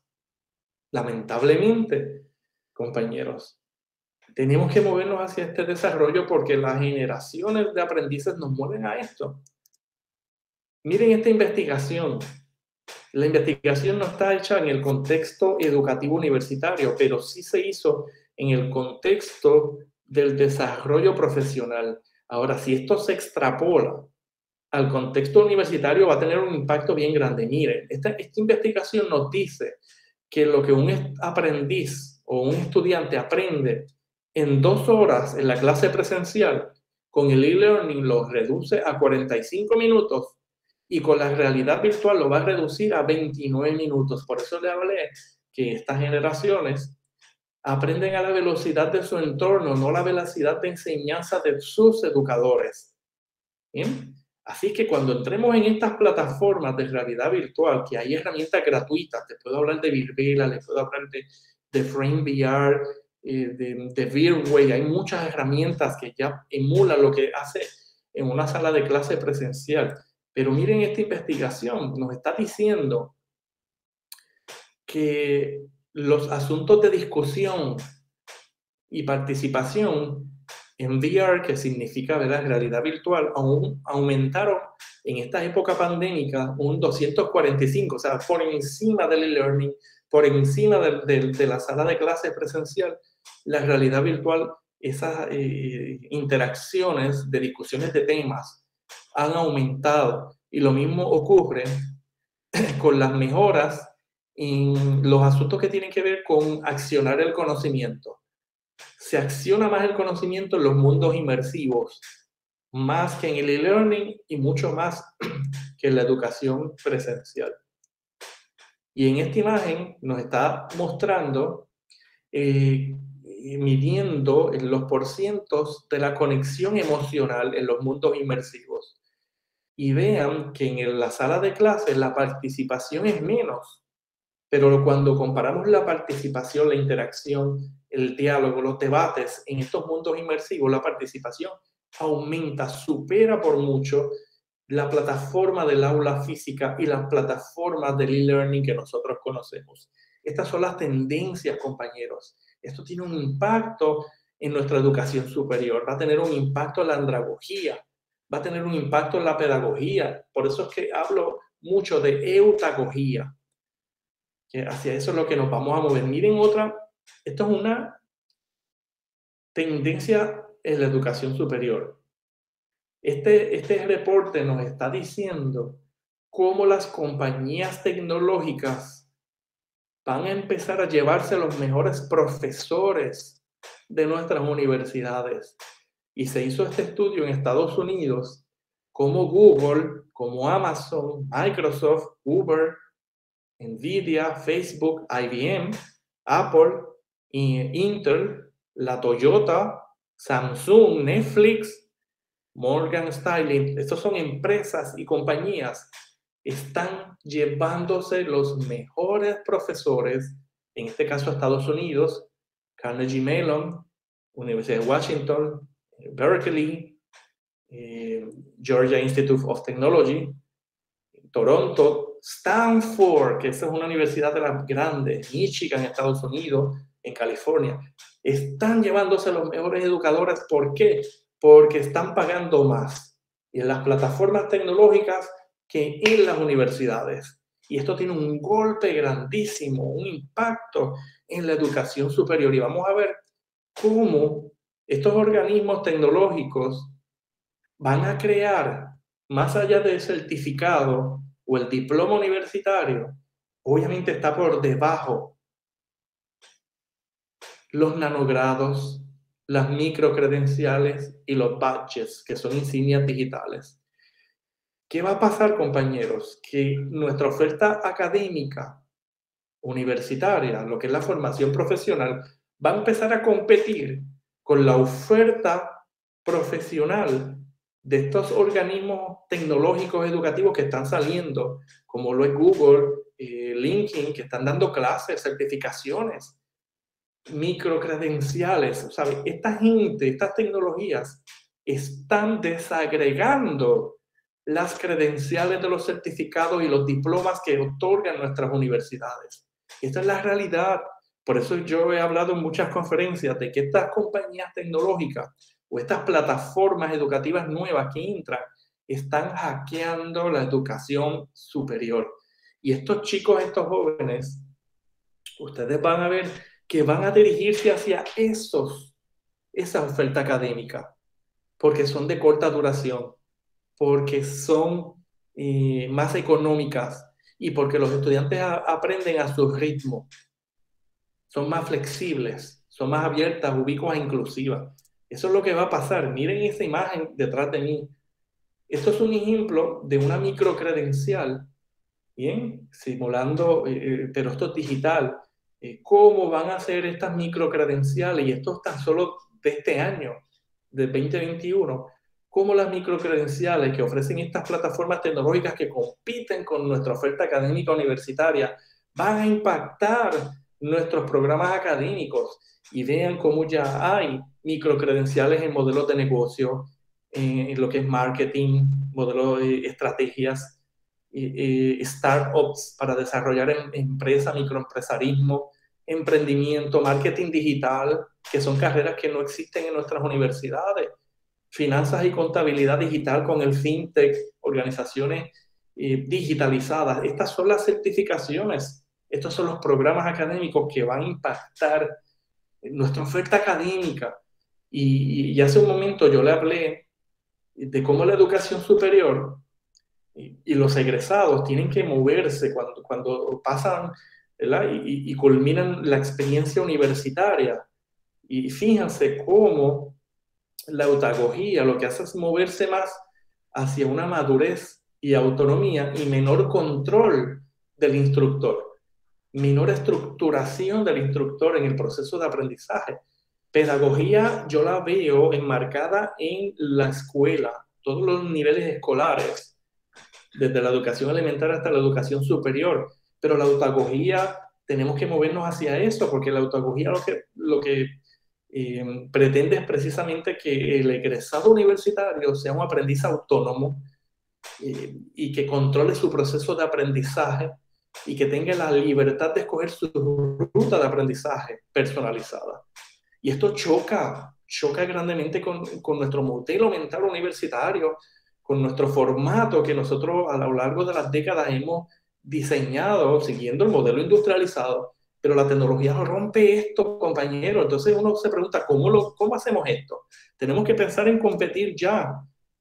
Lamentablemente, compañeros, tenemos que movernos hacia este desarrollo porque las generaciones de aprendices nos mueven a esto. Miren esta investigación. La investigación no está hecha en el contexto educativo universitario, pero sí se hizo en el contexto del desarrollo profesional. Ahora, si esto se extrapola al contexto universitario, va a tener un impacto bien grande. Miren, esta investigación nos dice que lo que un aprendiz o un estudiante aprende en 2 horas en la clase presencial, con el e-learning lo reduce a 45 minutos y con la realidad virtual lo va a reducir a 29 minutos. Por eso le hablé que estas generaciones aprenden a la velocidad de su entorno, no la velocidad de enseñanza de sus educadores. ¿Bien? Así que cuando entremos en estas plataformas de realidad virtual, que hay herramientas gratuitas, te puedo hablar de Virbela, les puedo hablar de Frame VR, de Virway, hay muchas herramientas que ya emulan lo que hace en una sala de clase presencial. Pero miren esta investigación, nos está diciendo que los asuntos de discusión y participación en VR, que significa, ¿verdad?, realidad virtual, aún aumentaron en esta época pandémica un 245, o sea, por encima del e-learning, por encima de la sala de clase presencial, la realidad virtual, esas interacciones de discusiones de temas han aumentado. Y lo mismo ocurre con las mejoras en los asuntos que tienen que ver con accionar el conocimiento. Se acciona más el conocimiento en los mundos inmersivos, más que en el e-learning y mucho más que en la educación presencial. Y en esta imagen nos está mostrando midiendo los porcientos de la conexión emocional en los mundos inmersivos. Y vean que en la sala de clases la participación es menos, pero cuando comparamos la participación, la interacción, el diálogo, los debates en estos mundos inmersivos, la participación aumenta, supera por mucho la plataforma del aula física y las plataformas del e-learning que nosotros conocemos. Estas son las tendencias, compañeros. Esto tiene un impacto en nuestra educación superior, va a tener un impacto en la andragogía, va a tener un impacto en la pedagogía. Por eso es que hablo mucho de eutagogía, que hacia eso es lo que nos vamos a mover. Miren otra, esto es una tendencia en la educación superior. Este reporte nos está diciendo cómo las compañías tecnológicas van a empezar a llevarse los mejores profesores de nuestras universidades. Y se hizo este estudio en Estados Unidos, como Google, como Amazon, Microsoft, Uber, Nvidia, Facebook, IBM, Apple, Intel, la Toyota, Samsung, Netflix, Morgan Stanley, estas son empresas y compañías, están llevándose los mejores profesores, en este caso Estados Unidos, Carnegie Mellon, Universidad de Washington, Berkeley, Georgia Institute of Technology, Toronto, Stanford, que esa es una universidad de las grandes, Michigan, Estados Unidos, en California, están llevándose los mejores educadores. ¿Por qué? Porque están pagando más en las plataformas tecnológicas que en las universidades. Y esto tiene un golpe grandísimo, un impacto en la educación superior. Y vamos a ver cómo estos organismos tecnológicos van a crear, más allá del certificado o el diploma universitario, obviamente está por debajo los nanogrado, las microcredenciales y los badges, que son insignias digitales. ¿Qué va a pasar, compañeros? Que nuestra oferta académica universitaria, lo que es la formación profesional, va a empezar a competir con la oferta profesional de estos organismos tecnológicos educativos que están saliendo, como lo es Google, LinkedIn, que están dando clases, certificaciones, microcredenciales. ¿Sabe? Esta gente, estas tecnologías están desagregando las credenciales de los certificados y los diplomas que otorgan nuestras universidades. Esta es la realidad. Por eso yo he hablado en muchas conferencias de que estas compañías tecnológicas o estas plataformas educativas nuevas que entran están hackeando la educación superior. Y estos chicos, estos jóvenes, ustedes van a ver que van a dirigirse hacia esa oferta académica, porque son de corta duración, porque son más económicas y porque los estudiantes aprenden a su ritmo. Son más flexibles, son más abiertas, ubicuas e inclusivas. Eso es lo que va a pasar. Miren esa imagen detrás de mí. Esto es un ejemplo de una microcredencial, bien, simulando, pero esto es digital. ¿Cómo van a ser estas microcredenciales? Y esto es tan solo de este año, del 2021. Cómo las microcredenciales que ofrecen estas plataformas tecnológicas que compiten con nuestra oferta académica universitaria van a impactar nuestros programas académicos. Y vean cómo ya hay microcredenciales en modelos de negocio, en lo que es marketing, modelos de estrategias, startups para desarrollar empresas, microempresarismo, emprendimiento, marketing digital, que son carreras que no existen en nuestras universidades, finanzas y contabilidad digital con el fintech, organizaciones digitalizadas. Estas son las certificaciones, estos son los programas académicos que van a impactar nuestra oferta académica. Y hace un momento yo le hablé de cómo la educación superior y los egresados tienen que moverse cuando pasan, ¿verdad? Y culminan la experiencia universitaria. Y fíjense cómo la eutagogía lo que hace es moverse más hacia una madurez y autonomía y menor control del instructor, menor estructuración del instructor en el proceso de aprendizaje. Pedagogía yo la veo enmarcada en la escuela, todos los niveles escolares, desde la educación elemental hasta la educación superior. Pero la autoagogía, tenemos que movernos hacia eso, porque la autoagogía lo que pretende es precisamente que el egresado universitario sea un aprendiz autónomo y que controle su proceso de aprendizaje y que tenga la libertad de escoger su ruta de aprendizaje personalizada. Y esto choca grandemente con nuestro modelo mental universitario, con nuestro formato que nosotros a lo largo de las décadas hemos diseñado siguiendo el modelo industrializado. Pero la tecnología rompe esto, compañeros. Entonces uno se pregunta, ¿cómo hacemos esto? Tenemos que pensar en competir ya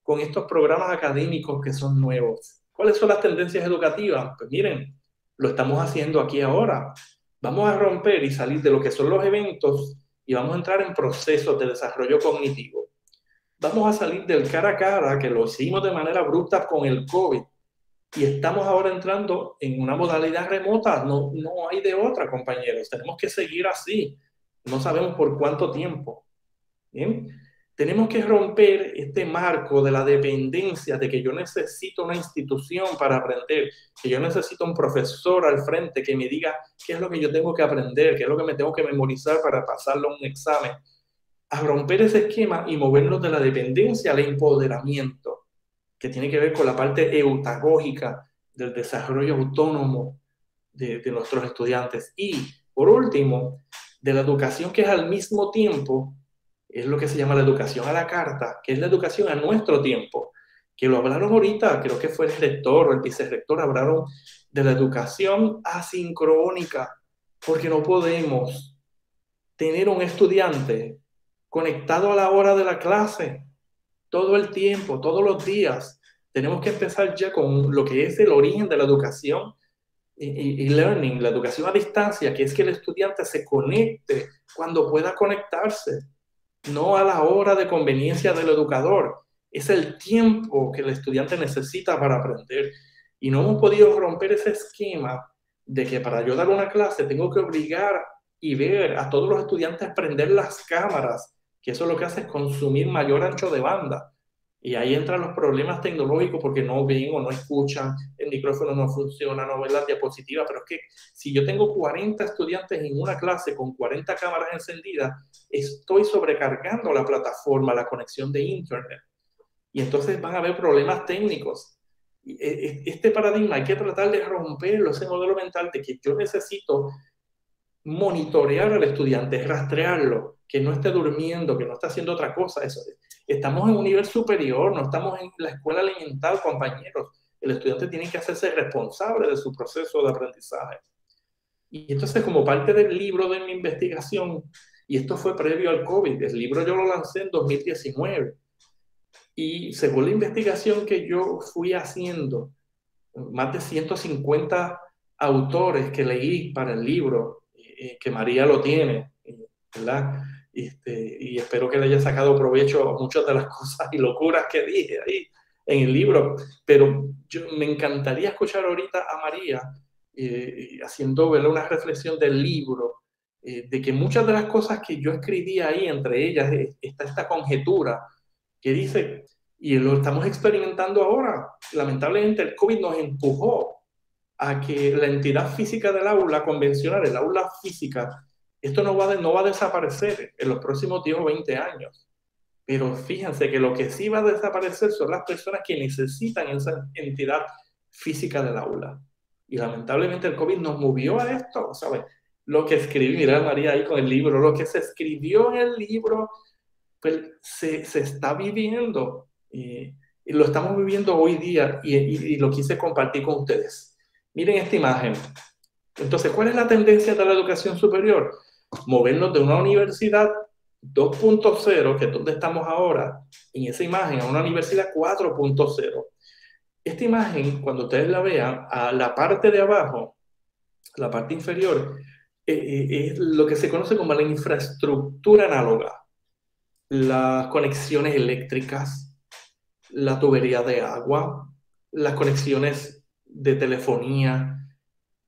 con estos programas académicos que son nuevos. ¿Cuáles son las tendencias educativas? Pues miren, lo estamos haciendo aquí ahora. Vamos a romper y salir de lo que son los eventos y vamos a entrar en procesos de desarrollo cognitivo. Vamos a salir del cara a cara, que lo hicimos de manera abrupta con el COVID, y estamos ahora entrando en una modalidad remota. No hay de otra, compañeros. Tenemos que seguir así. No sabemos por cuánto tiempo. ¿Bien? Tenemos que romper este marco de la dependencia, de que yo necesito una institución para aprender, que yo necesito un profesor al frente que me diga qué es lo que yo tengo que aprender, qué es lo que me tengo que memorizar para pasarlo a un examen. A romper ese esquema y movernos de la dependencia al empoderamiento, que tiene que ver con la parte eutagógica del desarrollo autónomo de nuestros estudiantes. Y, por último, de la educación que es al mismo tiempo, es lo que se llama la educación a la carta, que es la educación a nuestro tiempo, que lo hablaron ahorita, creo que fue el rector o el vicerrector, hablaron de la educación asincrónica, porque no podemos tener un estudiante conectado a la hora de la clase todo el tiempo, todos los días. Tenemos que empezar ya con lo que es el origen de la educación y learning, la educación a distancia, que es que el estudiante se conecte cuando pueda conectarse, no a la hora de conveniencia del educador. Es el tiempo que el estudiante necesita para aprender. Y no hemos podido romper ese esquema de que para yo dar una clase tengo que obligar y ver a todos los estudiantes prender las cámaras, que eso lo que hace es consumir mayor ancho de banda. Y ahí entran los problemas tecnológicos porque no ven o no escuchan, el micrófono no funciona, no ven la diapositiva. Pero es que si yo tengo 40 estudiantes en una clase con 40 cámaras encendidas, estoy sobrecargando la plataforma, la conexión de internet. Y entonces van a haber problemas técnicos. Este paradigma hay que tratar de romperlo, ese modelo mental de que yo necesito monitorear al estudiante, rastrearlo, que no esté durmiendo, que no esté haciendo otra cosa. Estamos en un nivel superior, no estamos en la escuela elemental, compañeros. El estudiante tiene que hacerse responsable de su proceso de aprendizaje. Y entonces, como parte del libro de mi investigación, y esto fue previo al COVID, el libro yo lo lancé en 2019, y según la investigación que yo fui haciendo, más de 150 autores que leí para el libro, que María lo tiene, ¿verdad? Y espero que le haya sacado provecho a muchas de las cosas y locuras que dije ahí en el libro. Pero me encantaría escuchar ahorita a María haciendo, ¿verdad?, una reflexión del libro, de que muchas de las cosas que yo escribí ahí, entre ellas está esta conjetura que dice, y lo estamos experimentando ahora, lamentablemente el COVID nos empujó a que la entidad física del aula convencional, el aula física, esto no va a desaparecer en los próximos 10 o 20 años. Pero fíjense que lo que sí va a desaparecer son las personas que necesitan esa entidad física del aula. Y lamentablemente el COVID nos movió a esto, ¿sabes? Lo que escribí, mirá María ahí con el libro, lo que se escribió en el libro, pues se está viviendo. Y lo estamos viviendo hoy día y lo quise compartir con ustedes. Miren esta imagen. Entonces, ¿cuál es la tendencia de la educación superior? Movernos de una universidad 2.0, que es donde estamos ahora, en esa imagen, a una universidad 4.0. Esta imagen, cuando ustedes la vean, a la parte de abajo, la parte inferior, es lo que se conoce como la infraestructura análoga. Las conexiones eléctricas, la tubería de agua, las conexiones de telefonía,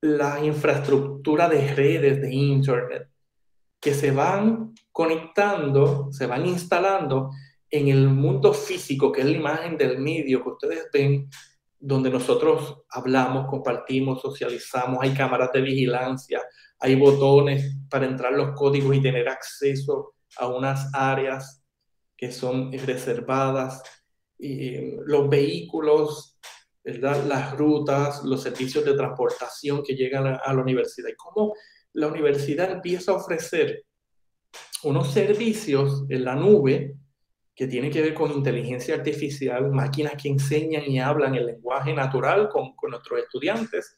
la infraestructura de redes de internet. que se van conectando, se van instalando en el mundo físico, que es la imagen del medio que ustedes ven, donde nosotros hablamos, compartimos, socializamos, hay cámaras de vigilancia, hay botones para entrar los códigos y tener acceso a unas áreas que son reservadas, los vehículos, ¿verdad? Las rutas, los servicios de transportación que llegan a la universidad, y cómo la universidad empieza a ofrecer unos servicios en la nube que tienen que ver con inteligencia artificial, máquinas que enseñan y hablan el lenguaje natural con nuestros estudiantes,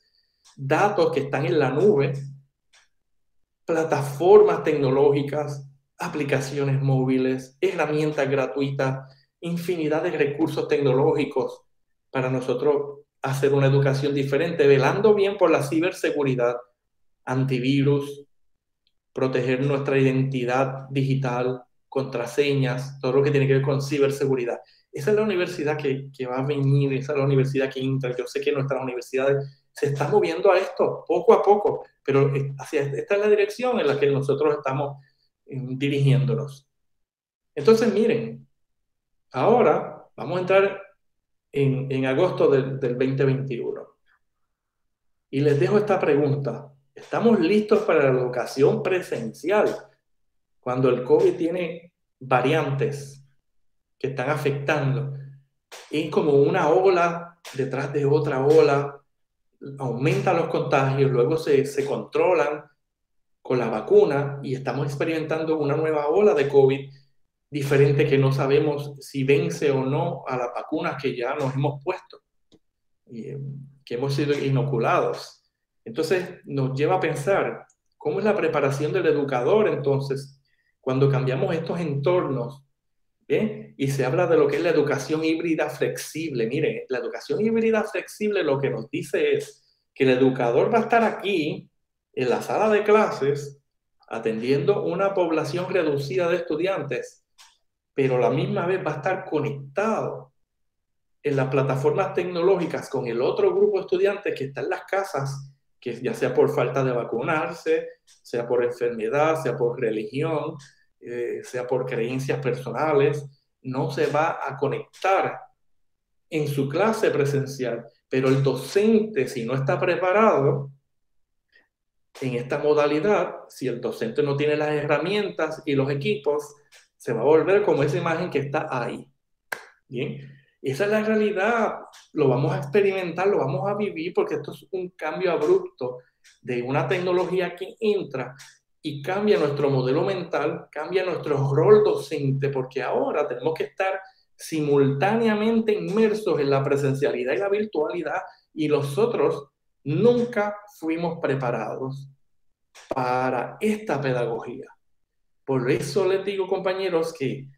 datos que están en la nube, plataformas tecnológicas, aplicaciones móviles, herramientas gratuitas, infinidad de recursos tecnológicos para nosotros hacer una educación diferente, velando bien por la ciberseguridad, antivirus, proteger nuestra identidad digital, contraseñas, todo lo que tiene que ver con ciberseguridad. Esa es la universidad que va a venir, esa es la universidad que entra. Yo sé que nuestras universidades se están moviendo a esto poco a poco, pero esta es la dirección en la que nosotros estamos dirigiéndonos. Entonces, miren, ahora vamos a entrar en agosto del 2021. Y les dejo esta pregunta. ¿Estamos listos para la educación presencial cuando el COVID tiene variantes que están afectando? Es como una ola detrás de otra ola, aumenta los contagios, luego se controlan con la vacuna y estamos experimentando una nueva ola de COVID diferente que no sabemos si vence o no a las vacunas que ya nos hemos puesto y que hemos sido inoculados. Entonces nos lleva a pensar cómo es la preparación del educador entonces cuando cambiamos estos entornos, ¿bien? Y se habla de lo que es la educación híbrida flexible. Miren, la educación híbrida flexible lo que nos dice es que el educador va a estar aquí en la sala de clases atendiendo una población reducida de estudiantes, pero a la misma vez va a estar conectado en las plataformas tecnológicas con el otro grupo de estudiantes que está en las casas, que ya sea por falta de vacunarse, sea por enfermedad, sea por religión, sea por creencias personales, no se va a conectar en su clase presencial, pero el docente, si no está preparado en esta modalidad, si el docente no tiene las herramientas y los equipos, se va a volver como esa imagen que está ahí. Bien, esa es la realidad, lo vamos a experimentar, lo vamos a vivir, porque esto es un cambio abrupto de una tecnología que entra y cambia nuestro modelo mental, cambia nuestro rol docente, porque ahora tenemos que estar simultáneamente inmersos en la presencialidad y la virtualidad, y nosotros nunca fuimos preparados para esta pedagogía. Por eso les digo, compañeros, que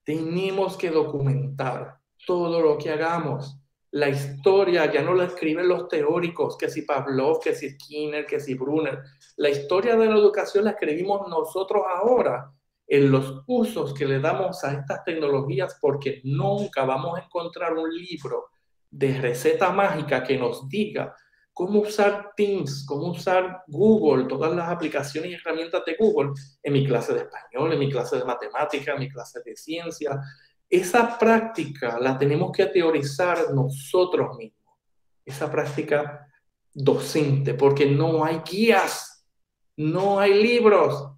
tenemos que documentar todo lo que hagamos. La historia ya no la escriben los teóricos, que si Pavlov, que si Skinner, que si Brunner. La historia de la educación la escribimos nosotros ahora en los usos que le damos a estas tecnologías, porque nunca vamos a encontrar un libro de receta mágica que nos diga cómo usar Teams, cómo usar Google, todas las aplicaciones y herramientas de Google en mi clase de español, en mi clase de matemática, en mi clase de ciencia. Esa práctica la tenemos que teorizar nosotros mismos, esa práctica docente, porque no hay guías, no hay libros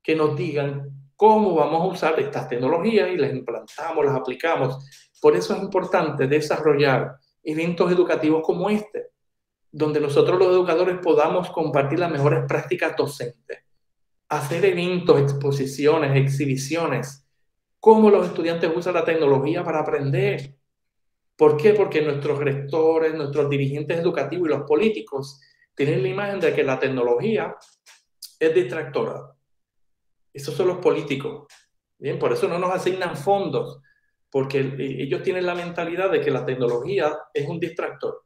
que nos digan cómo vamos a usar estas tecnologías y las implantamos, las aplicamos. Por eso es importante desarrollar eventos educativos como este, donde nosotros los educadores podamos compartir las mejores prácticas docentes, hacer eventos, exposiciones, exhibiciones, cómo los estudiantes usan la tecnología para aprender. ¿Por qué? Porque nuestros rectores, nuestros dirigentes educativos y los políticos tienen la imagen de que la tecnología es distractora. Esos son los políticos. Bien, por eso no nos asignan fondos, porque ellos tienen la mentalidad de que la tecnología es un distractor.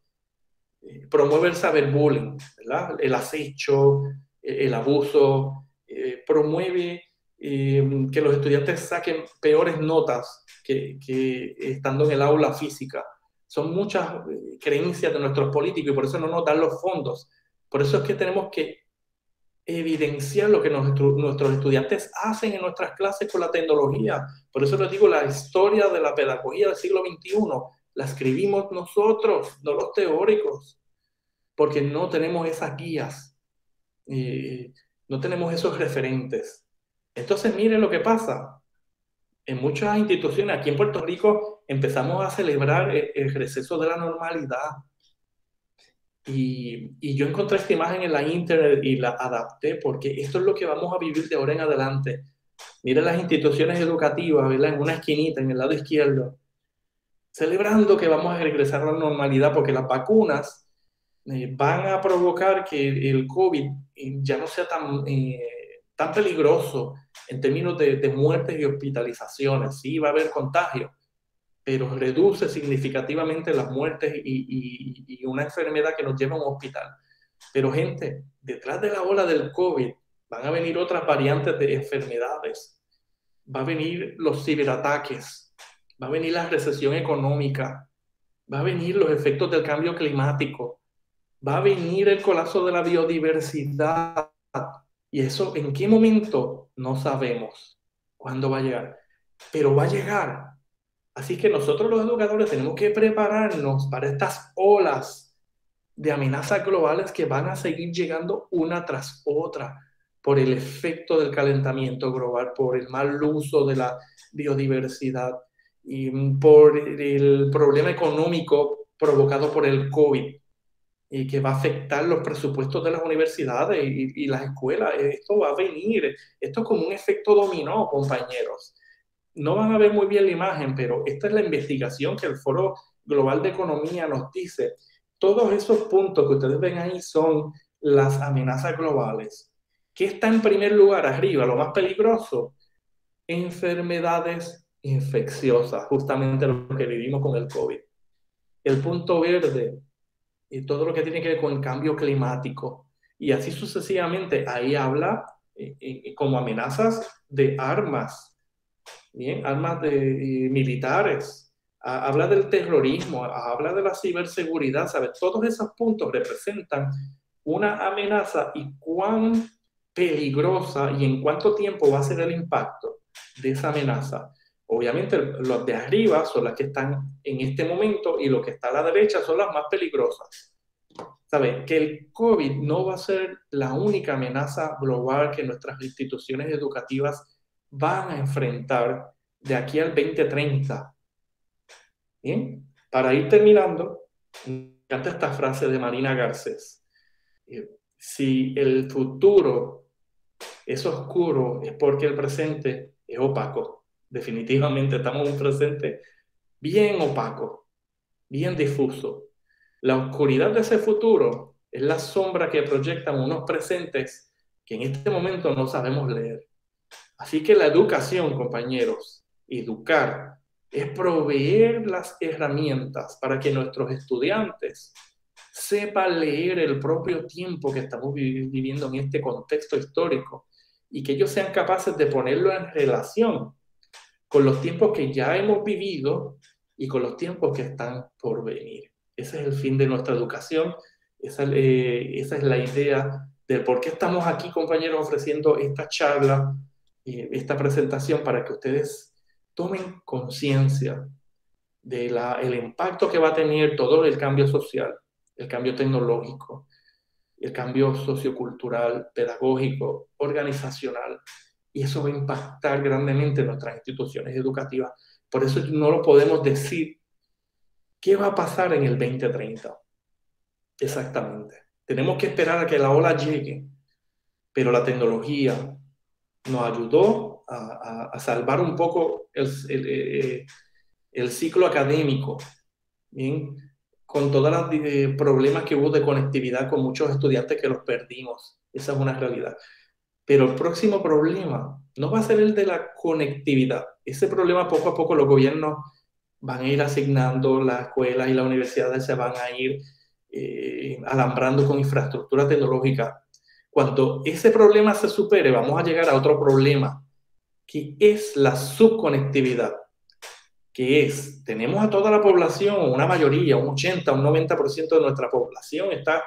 Promueve el cyberbullying, ¿verdad? El acecho, el abuso, promueve que los estudiantes saquen peores notas que estando en el aula física. Son muchas creencias de nuestros políticos y por eso no nos dan los fondos. Por eso es que tenemos que evidenciar lo que nuestros estudiantes hacen en nuestras clases con la tecnología. Por eso les digo, la historia de la pedagogía del siglo XXI la escribimos nosotros, no los teóricos, porque no tenemos esas guías, no tenemos esos referentes. Entonces, miren lo que pasa. En muchas instituciones, aquí en Puerto Rico, empezamos a celebrar el receso de la normalidad. Y yo encontré esta imagen en la internet y la adapté porque esto es lo que vamos a vivir de ahora en adelante. Miren las instituciones educativas, ¿verdad? En una esquinita, en el lado izquierdo, celebrando que vamos a regresar a la normalidad porque las vacunas van a provocar que el COVID ya no sea tan peligroso en términos de muertes y hospitalizaciones. Sí, va a haber contagio, pero reduce significativamente las muertes y una enfermedad que nos lleva a un hospital. Pero gente, detrás de la ola del COVID van a venir otras variantes de enfermedades. Va a venir los ciberataques, va a venir la recesión económica, va a venir los efectos del cambio climático, va a venir el colapso de la biodiversidad. Y eso, ¿en qué momento? No sabemos cuándo va a llegar, pero va a llegar. Así que nosotros los educadores tenemos que prepararnos para estas olas de amenazas globales que van a seguir llegando una tras otra por el efecto del calentamiento global, por el mal uso de la biodiversidad y por el problema económico provocado por el COVID y que va a afectar los presupuestos de las universidades y las escuelas. Esto va a venir, esto es como un efecto dominó, compañeros. No van a ver muy bien la imagen, pero esta es la investigación que el Foro Global de Economía nos dice. Todos esos puntos que ustedes ven ahí son las amenazas globales. ¿Qué está en primer lugar arriba? Lo más peligroso, enfermedades infecciosas, justamente lo que vivimos con el COVID. El punto verde y todo lo que tiene que ver con el cambio climático. Y así sucesivamente, ahí habla como amenazas de armas. Bien, armas militares, habla del terrorismo, habla de la ciberseguridad, ¿sabes? Todos esos puntos representan una amenaza y cuán peligrosa y en cuánto tiempo va a ser el impacto de esa amenaza. Obviamente los de arriba son las que están en este momento y los que están a la derecha son las más peligrosas. ¿Sabes? Que el COVID no va a ser la única amenaza global que nuestras instituciones educativas van a enfrentar de aquí al 2030. ¿Bien? Para ir terminando, me encanta esta frase de Marina Garcés. Si el futuro es oscuro, es porque el presente es opaco. Definitivamente estamos en un presente bien opaco, bien difuso. La oscuridad de ese futuro es la sombra que proyectan unos presentes que en este momento no sabemos leer. Así que la educación, compañeros, educar es proveer las herramientas para que nuestros estudiantes sepan leer el propio tiempo que estamos viviendo en este contexto histórico y que ellos sean capaces de ponerlo en relación con los tiempos que ya hemos vivido y con los tiempos que están por venir. Ese es el fin de nuestra educación, esa es la idea de por qué estamos aquí, compañeros, ofreciendo esta charla, esta presentación para que ustedes tomen conciencia del impacto que va a tener todo el cambio social, el cambio tecnológico, el cambio sociocultural, pedagógico, organizacional, y eso va a impactar grandemente en nuestras instituciones educativas. Por eso no lo podemos decir. ¿Qué va a pasar en el 2030? Exactamente. Tenemos que esperar a que la ola llegue, pero la tecnología nos ayudó a salvar un poco el ciclo académico, ¿bien? Con todos los problemas que hubo de conectividad con muchos estudiantes que los perdimos. Esa es una realidad. Pero el próximo problema no va a ser el de la conectividad. Ese problema poco a poco los gobiernos van a ir asignando, las escuelas y las universidades se van a ir alambrando con infraestructura tecnológica. Cuando ese problema se supere, vamos a llegar a otro problema, que es la subconectividad, que es, tenemos a toda la población, una mayoría, un 80, un 90% de nuestra población está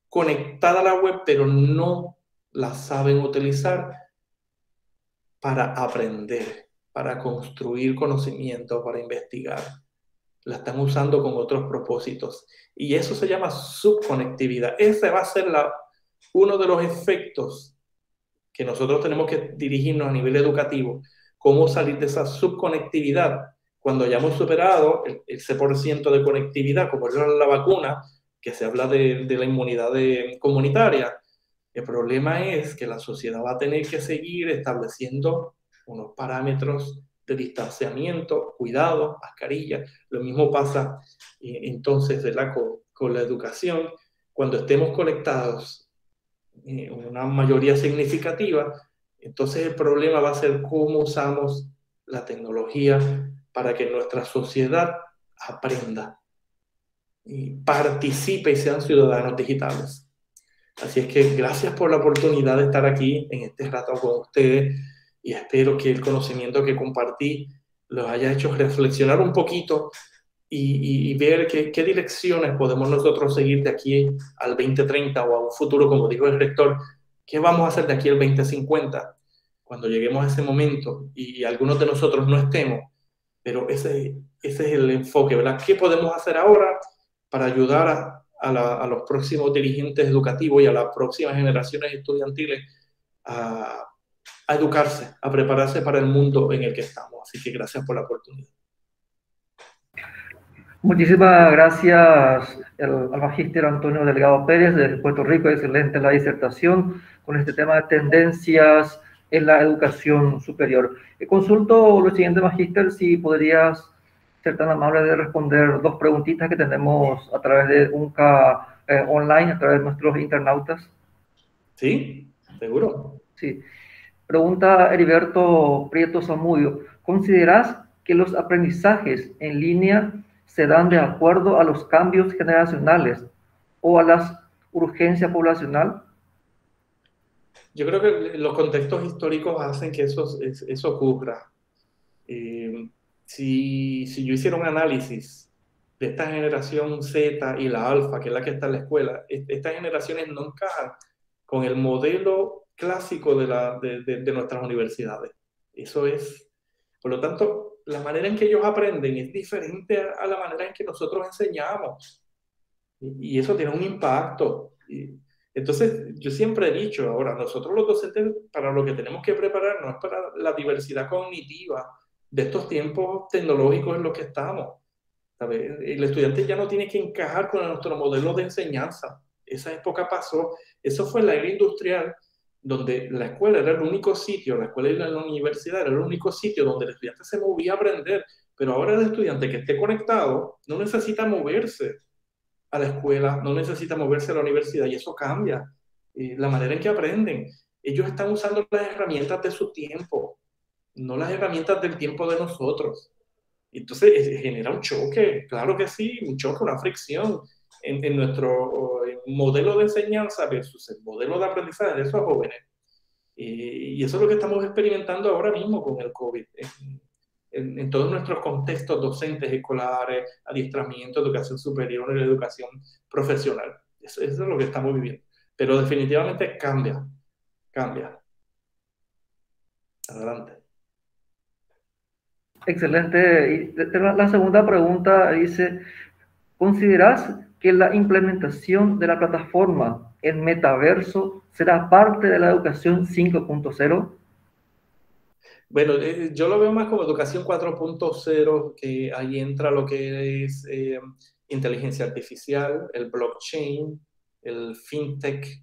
conectada a la web, pero no la saben utilizar para aprender, para construir conocimiento, para investigar. La están usando con otros propósitos. Y eso se llama subconectividad. Ese va a ser uno de los efectos que nosotros tenemos que dirigirnos a nivel educativo. Cómo salir de esa subconectividad cuando hayamos superado el 1% de conectividad, como es la vacuna, que se habla de la inmunidad comunitaria. El problema es que la sociedad va a tener que seguir estableciendo unos parámetros de distanciamiento, cuidado, mascarilla. Lo mismo pasa entonces, ¿verdad?, con la educación. Cuando estemos conectados, una mayoría significativa, entonces el problema va a ser cómo usamos la tecnología para que nuestra sociedad aprenda y participe y sean ciudadanos digitales. Así es que gracias por la oportunidad de estar aquí en este rato con ustedes y espero que el conocimiento que compartí los haya hecho reflexionar un poquito y ver qué direcciones podemos nosotros seguir de aquí al 2030 o a un futuro, como dijo el rector, qué vamos a hacer de aquí al 2050 cuando lleguemos a ese momento y algunos de nosotros no estemos, pero ese es el enfoque, ¿verdad? ¿Qué podemos hacer ahora para ayudar a los próximos dirigentes educativos y a las próximas generaciones estudiantiles a educarse, a prepararse para el mundo en el que estamos? Así que gracias por la oportunidad. Muchísimas gracias al magíster Antonio Delgado Pérez de Puerto Rico. Excelente la disertación con este tema de tendencias en la educación superior. Consulto lo siguiente, magíster, si podrías ser tan amable de responder dos preguntitas que tenemos a través de UNCA online, a través de nuestros internautas. Sí, seguro. Sí. Pregunta Heriberto Prieto Zamudio. ¿Consideras que los aprendizajes en línea se dan de acuerdo a los cambios generacionales o a la urgencia poblacional? Yo creo que los contextos históricos hacen que eso ocurra. Si yo hiciera un análisis de esta generación Z y la alfa, que es la que está en la escuela, estas generaciones no encajan con el modelo clásico de nuestras universidades. Eso es. Por lo tanto, la manera en que ellos aprenden es diferente a la manera en que nosotros enseñamos. Y eso tiene un impacto. Entonces, yo siempre he dicho, ahora, nosotros los docentes, para lo que tenemos que prepararnos es para la diversidad cognitiva de estos tiempos tecnológicos en los que estamos. ¿Sabes? El estudiante ya no tiene que encajar con nuestro modelo de enseñanza. Esa época pasó. Eso fue la era industrial, donde la escuela era el único sitio, la escuela y la universidad era el único sitio donde el estudiante se movía a aprender. Pero ahora el estudiante que esté conectado no necesita moverse a la escuela, no necesita moverse a la universidad, y eso cambia la manera en que aprenden. Ellos están usando las herramientas de su tiempo, no las herramientas del tiempo de nosotros. Entonces genera un choque, claro que sí, un choque, una fricción en nuestro modelo de enseñanza versus el modelo de aprendizaje de esos jóvenes. Y eso es lo que estamos experimentando ahora mismo con el COVID. En todos nuestros contextos docentes, escolares, adiestramiento, educación superior y educación profesional. Eso es lo que estamos viviendo. Pero definitivamente cambia. Adelante. Excelente. Y la segunda pregunta dice, ¿consideras que la implementación de la plataforma en metaverso será parte de la educación 5.0? Bueno, yo lo veo más como educación 4.0, que ahí entra lo que es inteligencia artificial, el blockchain, el fintech,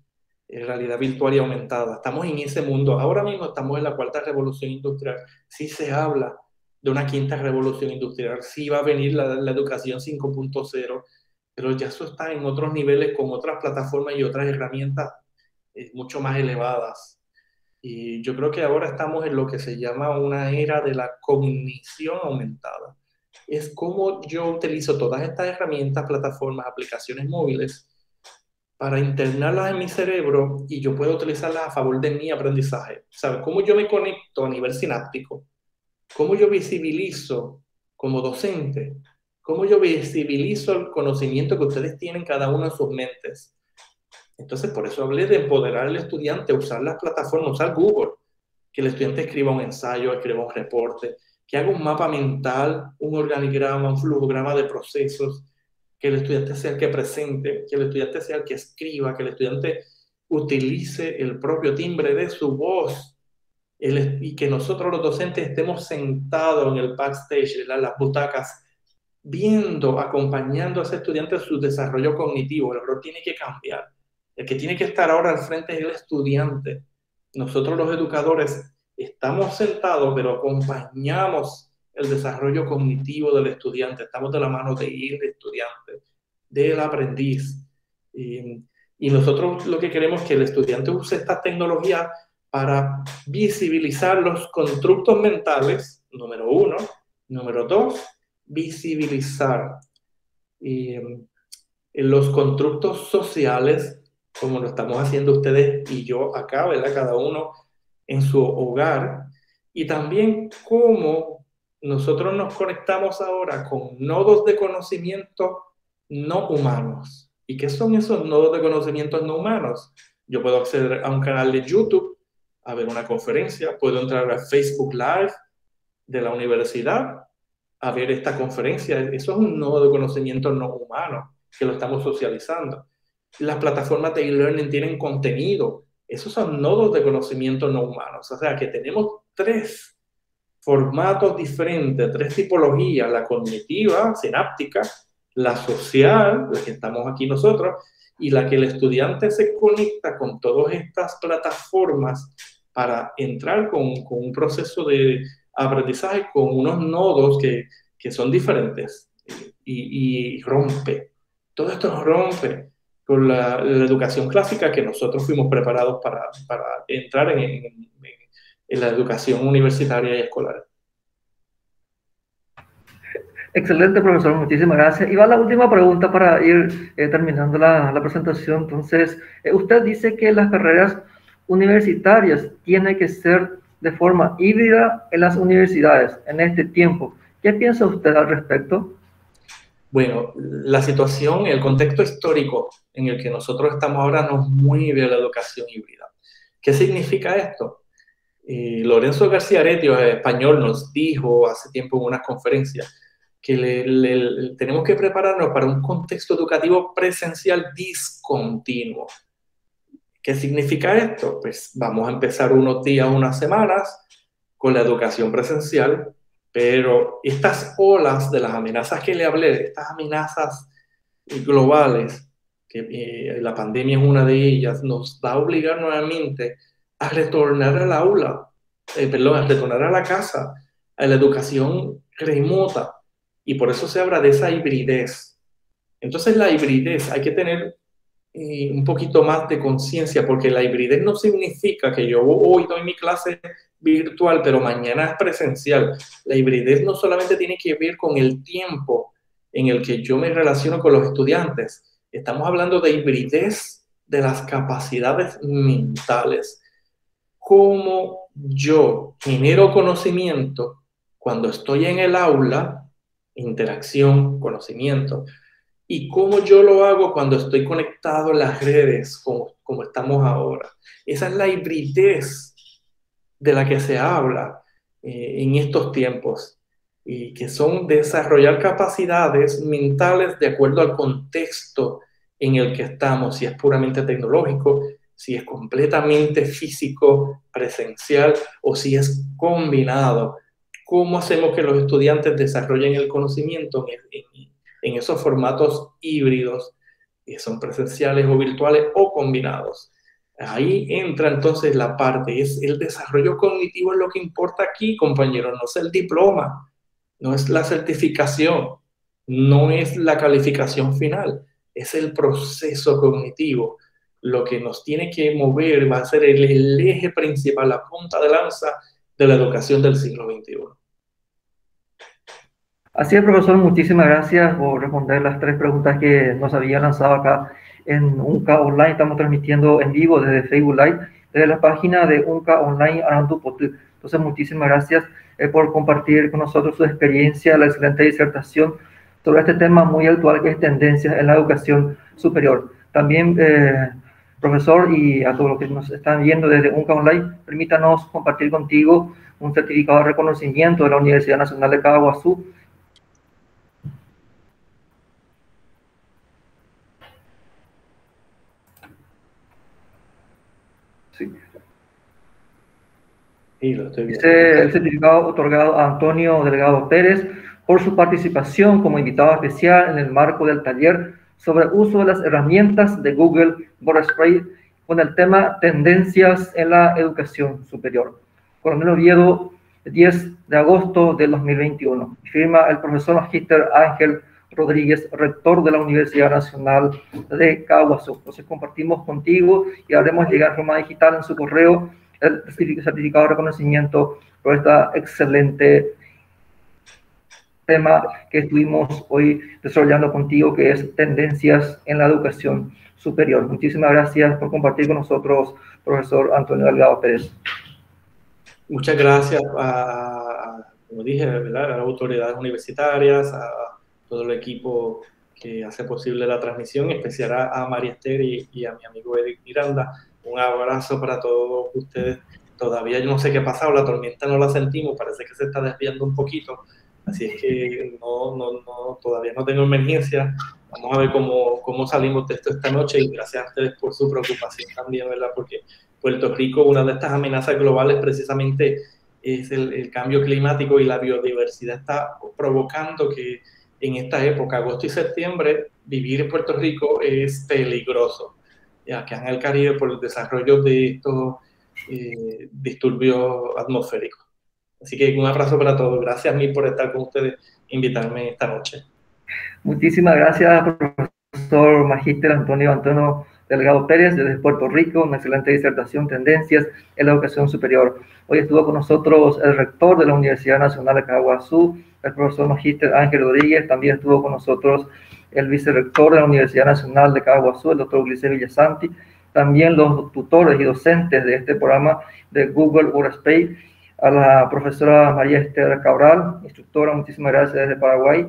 realidad virtual y aumentada. Estamos en ese mundo. Ahora mismo estamos en la cuarta revolución industrial. Sí se habla de una quinta revolución industrial, sí va a venir la educación 5.0, pero ya eso está en otros niveles con otras plataformas y otras herramientas mucho más elevadas. Y yo creo que ahora estamos en lo que se llama una era de la cognición aumentada. Es como yo utilizo todas estas herramientas, plataformas, aplicaciones móviles para internarlas en mi cerebro y yo puedo utilizarlas a favor de mi aprendizaje. ¿Sabes? Cómo yo me conecto a nivel sináptico, cómo yo visibilizo como docente, cómo yo visibilizo el conocimiento que ustedes tienen cada uno en sus mentes. Entonces, por eso hablé de empoderar al estudiante, usar las plataformas, usar Google, que el estudiante escriba un ensayo, escriba un reporte, que haga un mapa mental, un organigrama, un flujograma de procesos, que el estudiante sea el que presente, que el estudiante sea el que escriba, que el estudiante utilice el propio timbre de su voz, y que nosotros los docentes estemos sentados en el backstage, en las butacas, viendo, acompañando a ese estudiante en su desarrollo cognitivo. El rol tiene que cambiar. El que tiene que estar ahora al frente es el estudiante. Nosotros los educadores estamos sentados, pero acompañamos el desarrollo cognitivo del estudiante. Estamos de la mano del estudiante, del aprendiz. Y nosotros lo que queremos es que el estudiante use esta tecnología para visibilizar los constructos mentales, número 1. Número 2, visibilizar los constructos sociales, como lo estamos haciendo ustedes y yo acá, ¿verdad? Cada uno en su hogar, y también cómo nosotros nos conectamos ahora con nodos de conocimiento no humanos. ¿Y qué son esos nodos de conocimiento no humanos? Yo puedo acceder a un canal de YouTube, a ver una conferencia, puedo entrar a Facebook Live de la universidad, a ver esta conferencia. Eso es un nodo de conocimiento no humano, que lo estamos socializando. Las plataformas de e-learning tienen contenido. Esos son nodos de conocimiento no humanos. O sea que tenemos 3 formatos diferentes, 3 tipologías: la cognitiva, sináptica, la social, la que estamos aquí nosotros, y la que el estudiante se conecta con todas estas plataformas para entrar con un proceso de aprendizaje con unos nodos que son diferentes, y rompe. Todo esto rompe con la educación clásica que nosotros fuimos preparados para entrar en la educación universitaria y escolar. Excelente, profesor, muchísimas gracias. Y va la última pregunta para ir terminando la presentación. Entonces, usted dice que las carreras universitarias tienen que ser de forma híbrida en las universidades en este tiempo. ¿Qué piensa usted al respecto? Bueno, la situación, el contexto histórico en el que nosotros estamos ahora nos mueve a la educación híbrida. ¿Qué significa esto? Lorenzo García Aretio, español, nos dijo hace tiempo en una conferencia que tenemos que prepararnos para un contexto educativo presencial discontinuo. ¿Qué significa esto? Pues vamos a empezar unos días, unas semanas con la educación presencial, pero estas olas de las amenazas que le hablé, estas amenazas globales, que la pandemia es una de ellas, nos va a obligar nuevamente a retornar al aula, a retornar a la casa, a la educación remota, y por eso se habla de esa hibridez. Entonces la hibridez hay que tener un poquito más de conciencia, porque la hibridez no significa que yo hoy doy mi clase virtual, pero mañana es presencial. La hibridez no solamente tiene que ver con el tiempo en el que yo me relaciono con los estudiantes. Estamos hablando de hibridez de las capacidades mentales. Cómo yo genero conocimiento cuando estoy en el aula, interacción, conocimiento, y cómo yo lo hago cuando estoy conectado en las redes, como estamos ahora. Esa es la hibridez de la que se habla en estos tiempos, y que son desarrollar capacidades mentales de acuerdo al contexto en el que estamos, si es puramente tecnológico, si es completamente físico, presencial, o si es combinado. ¿Cómo hacemos que los estudiantes desarrollen el conocimiento en esos formatos híbridos, que son presenciales o virtuales o combinados? Ahí entra entonces la parte, es el desarrollo cognitivo, es lo que importa aquí, compañeros, no es el diploma, no es la certificación, no es la calificación final, es el proceso cognitivo. Lo que nos tiene que mover va a ser el eje principal, la punta de lanza de la educación del siglo XXI. Así es, profesor, muchísimas gracias por responder las 3 preguntas que nos había lanzado acá en UNCA Online. Estamos transmitiendo en vivo desde Facebook Live, desde la página de UNCA Online Arandu Potú. Entonces, muchísimas gracias por compartir con nosotros su experiencia, la excelente disertación sobre este tema muy actual que es tendencias en la educación superior. También Profesor, y a todos los que nos están viendo desde UNCA Online, permítanos compartir contigo un certificado de reconocimiento de la Universidad Nacional de Caaguazú. Sí. Dice el certificado otorgado a Antonio Delgado Pérez por su participación como invitado especial en el marco del taller sobre uso de las herramientas de Google Workspace con el tema Tendencias en la Educación Superior. Coronel Oviedo, 10 de agosto del 2021. Firma el profesor magíster Ángel Rodríguez, rector de la Universidad Nacional de Caaguazú. Entonces compartimos contigo y haremos llegar de forma digital en su correo el certificado de reconocimiento por esta excelente tema que estuvimos hoy desarrollando contigo, que es tendencias en la educación superior. Muchísimas gracias por compartir con nosotros, profesor Antonio Delgado Pérez. Muchas gracias como dije, ¿verdad?, a las autoridades universitarias, a todo el equipo que hace posible la transmisión, en especial a María Esther y a mi amigo Eric Miranda. Un abrazo para todos ustedes. Todavía yo no sé qué ha pasado, la tormenta no la sentimos, parece que se está desviando un poquito, así es que todavía no tengo emergencia. Vamos a ver cómo salimos de esto esta noche, y gracias a ustedes por su preocupación también, ¿verdad? Porque Puerto Rico, una de estas amenazas globales precisamente es el cambio climático, y la biodiversidad está provocando que en esta época, agosto y septiembre, vivir en Puerto Rico es peligroso. Acá en el Caribe, por el desarrollo de estos disturbios atmosféricos. Así que un abrazo para todos. Gracias a mí por estar con ustedes, invitarme esta noche. Muchísimas gracias, profesor magíster Antonio Delgado Pérez, desde Puerto Rico, una excelente disertación, tendencias en la educación superior. Hoy estuvo con nosotros el rector de la Universidad Nacional de Caaguazú, el profesor magíster Ángel Rodríguez. También estuvo con nosotros el vicerrector de la Universidad Nacional de Caaguazú, el doctor Ulises Villasanti. También los tutores y docentes de este programa de Google Workspace, a la profesora María Esther Cabral, instructora, muchísimas gracias desde Paraguay,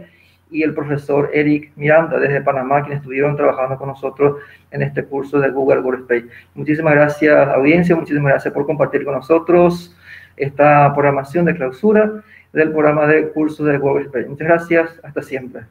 y el profesor Eric Miranda desde Panamá, quienes estuvieron trabajando con nosotros en este curso de Google Workspace. Muchísimas gracias, audiencia, muchísimas gracias por compartir con nosotros esta programación de clausura del programa de cursos de Google Workspace. Muchas gracias, hasta siempre.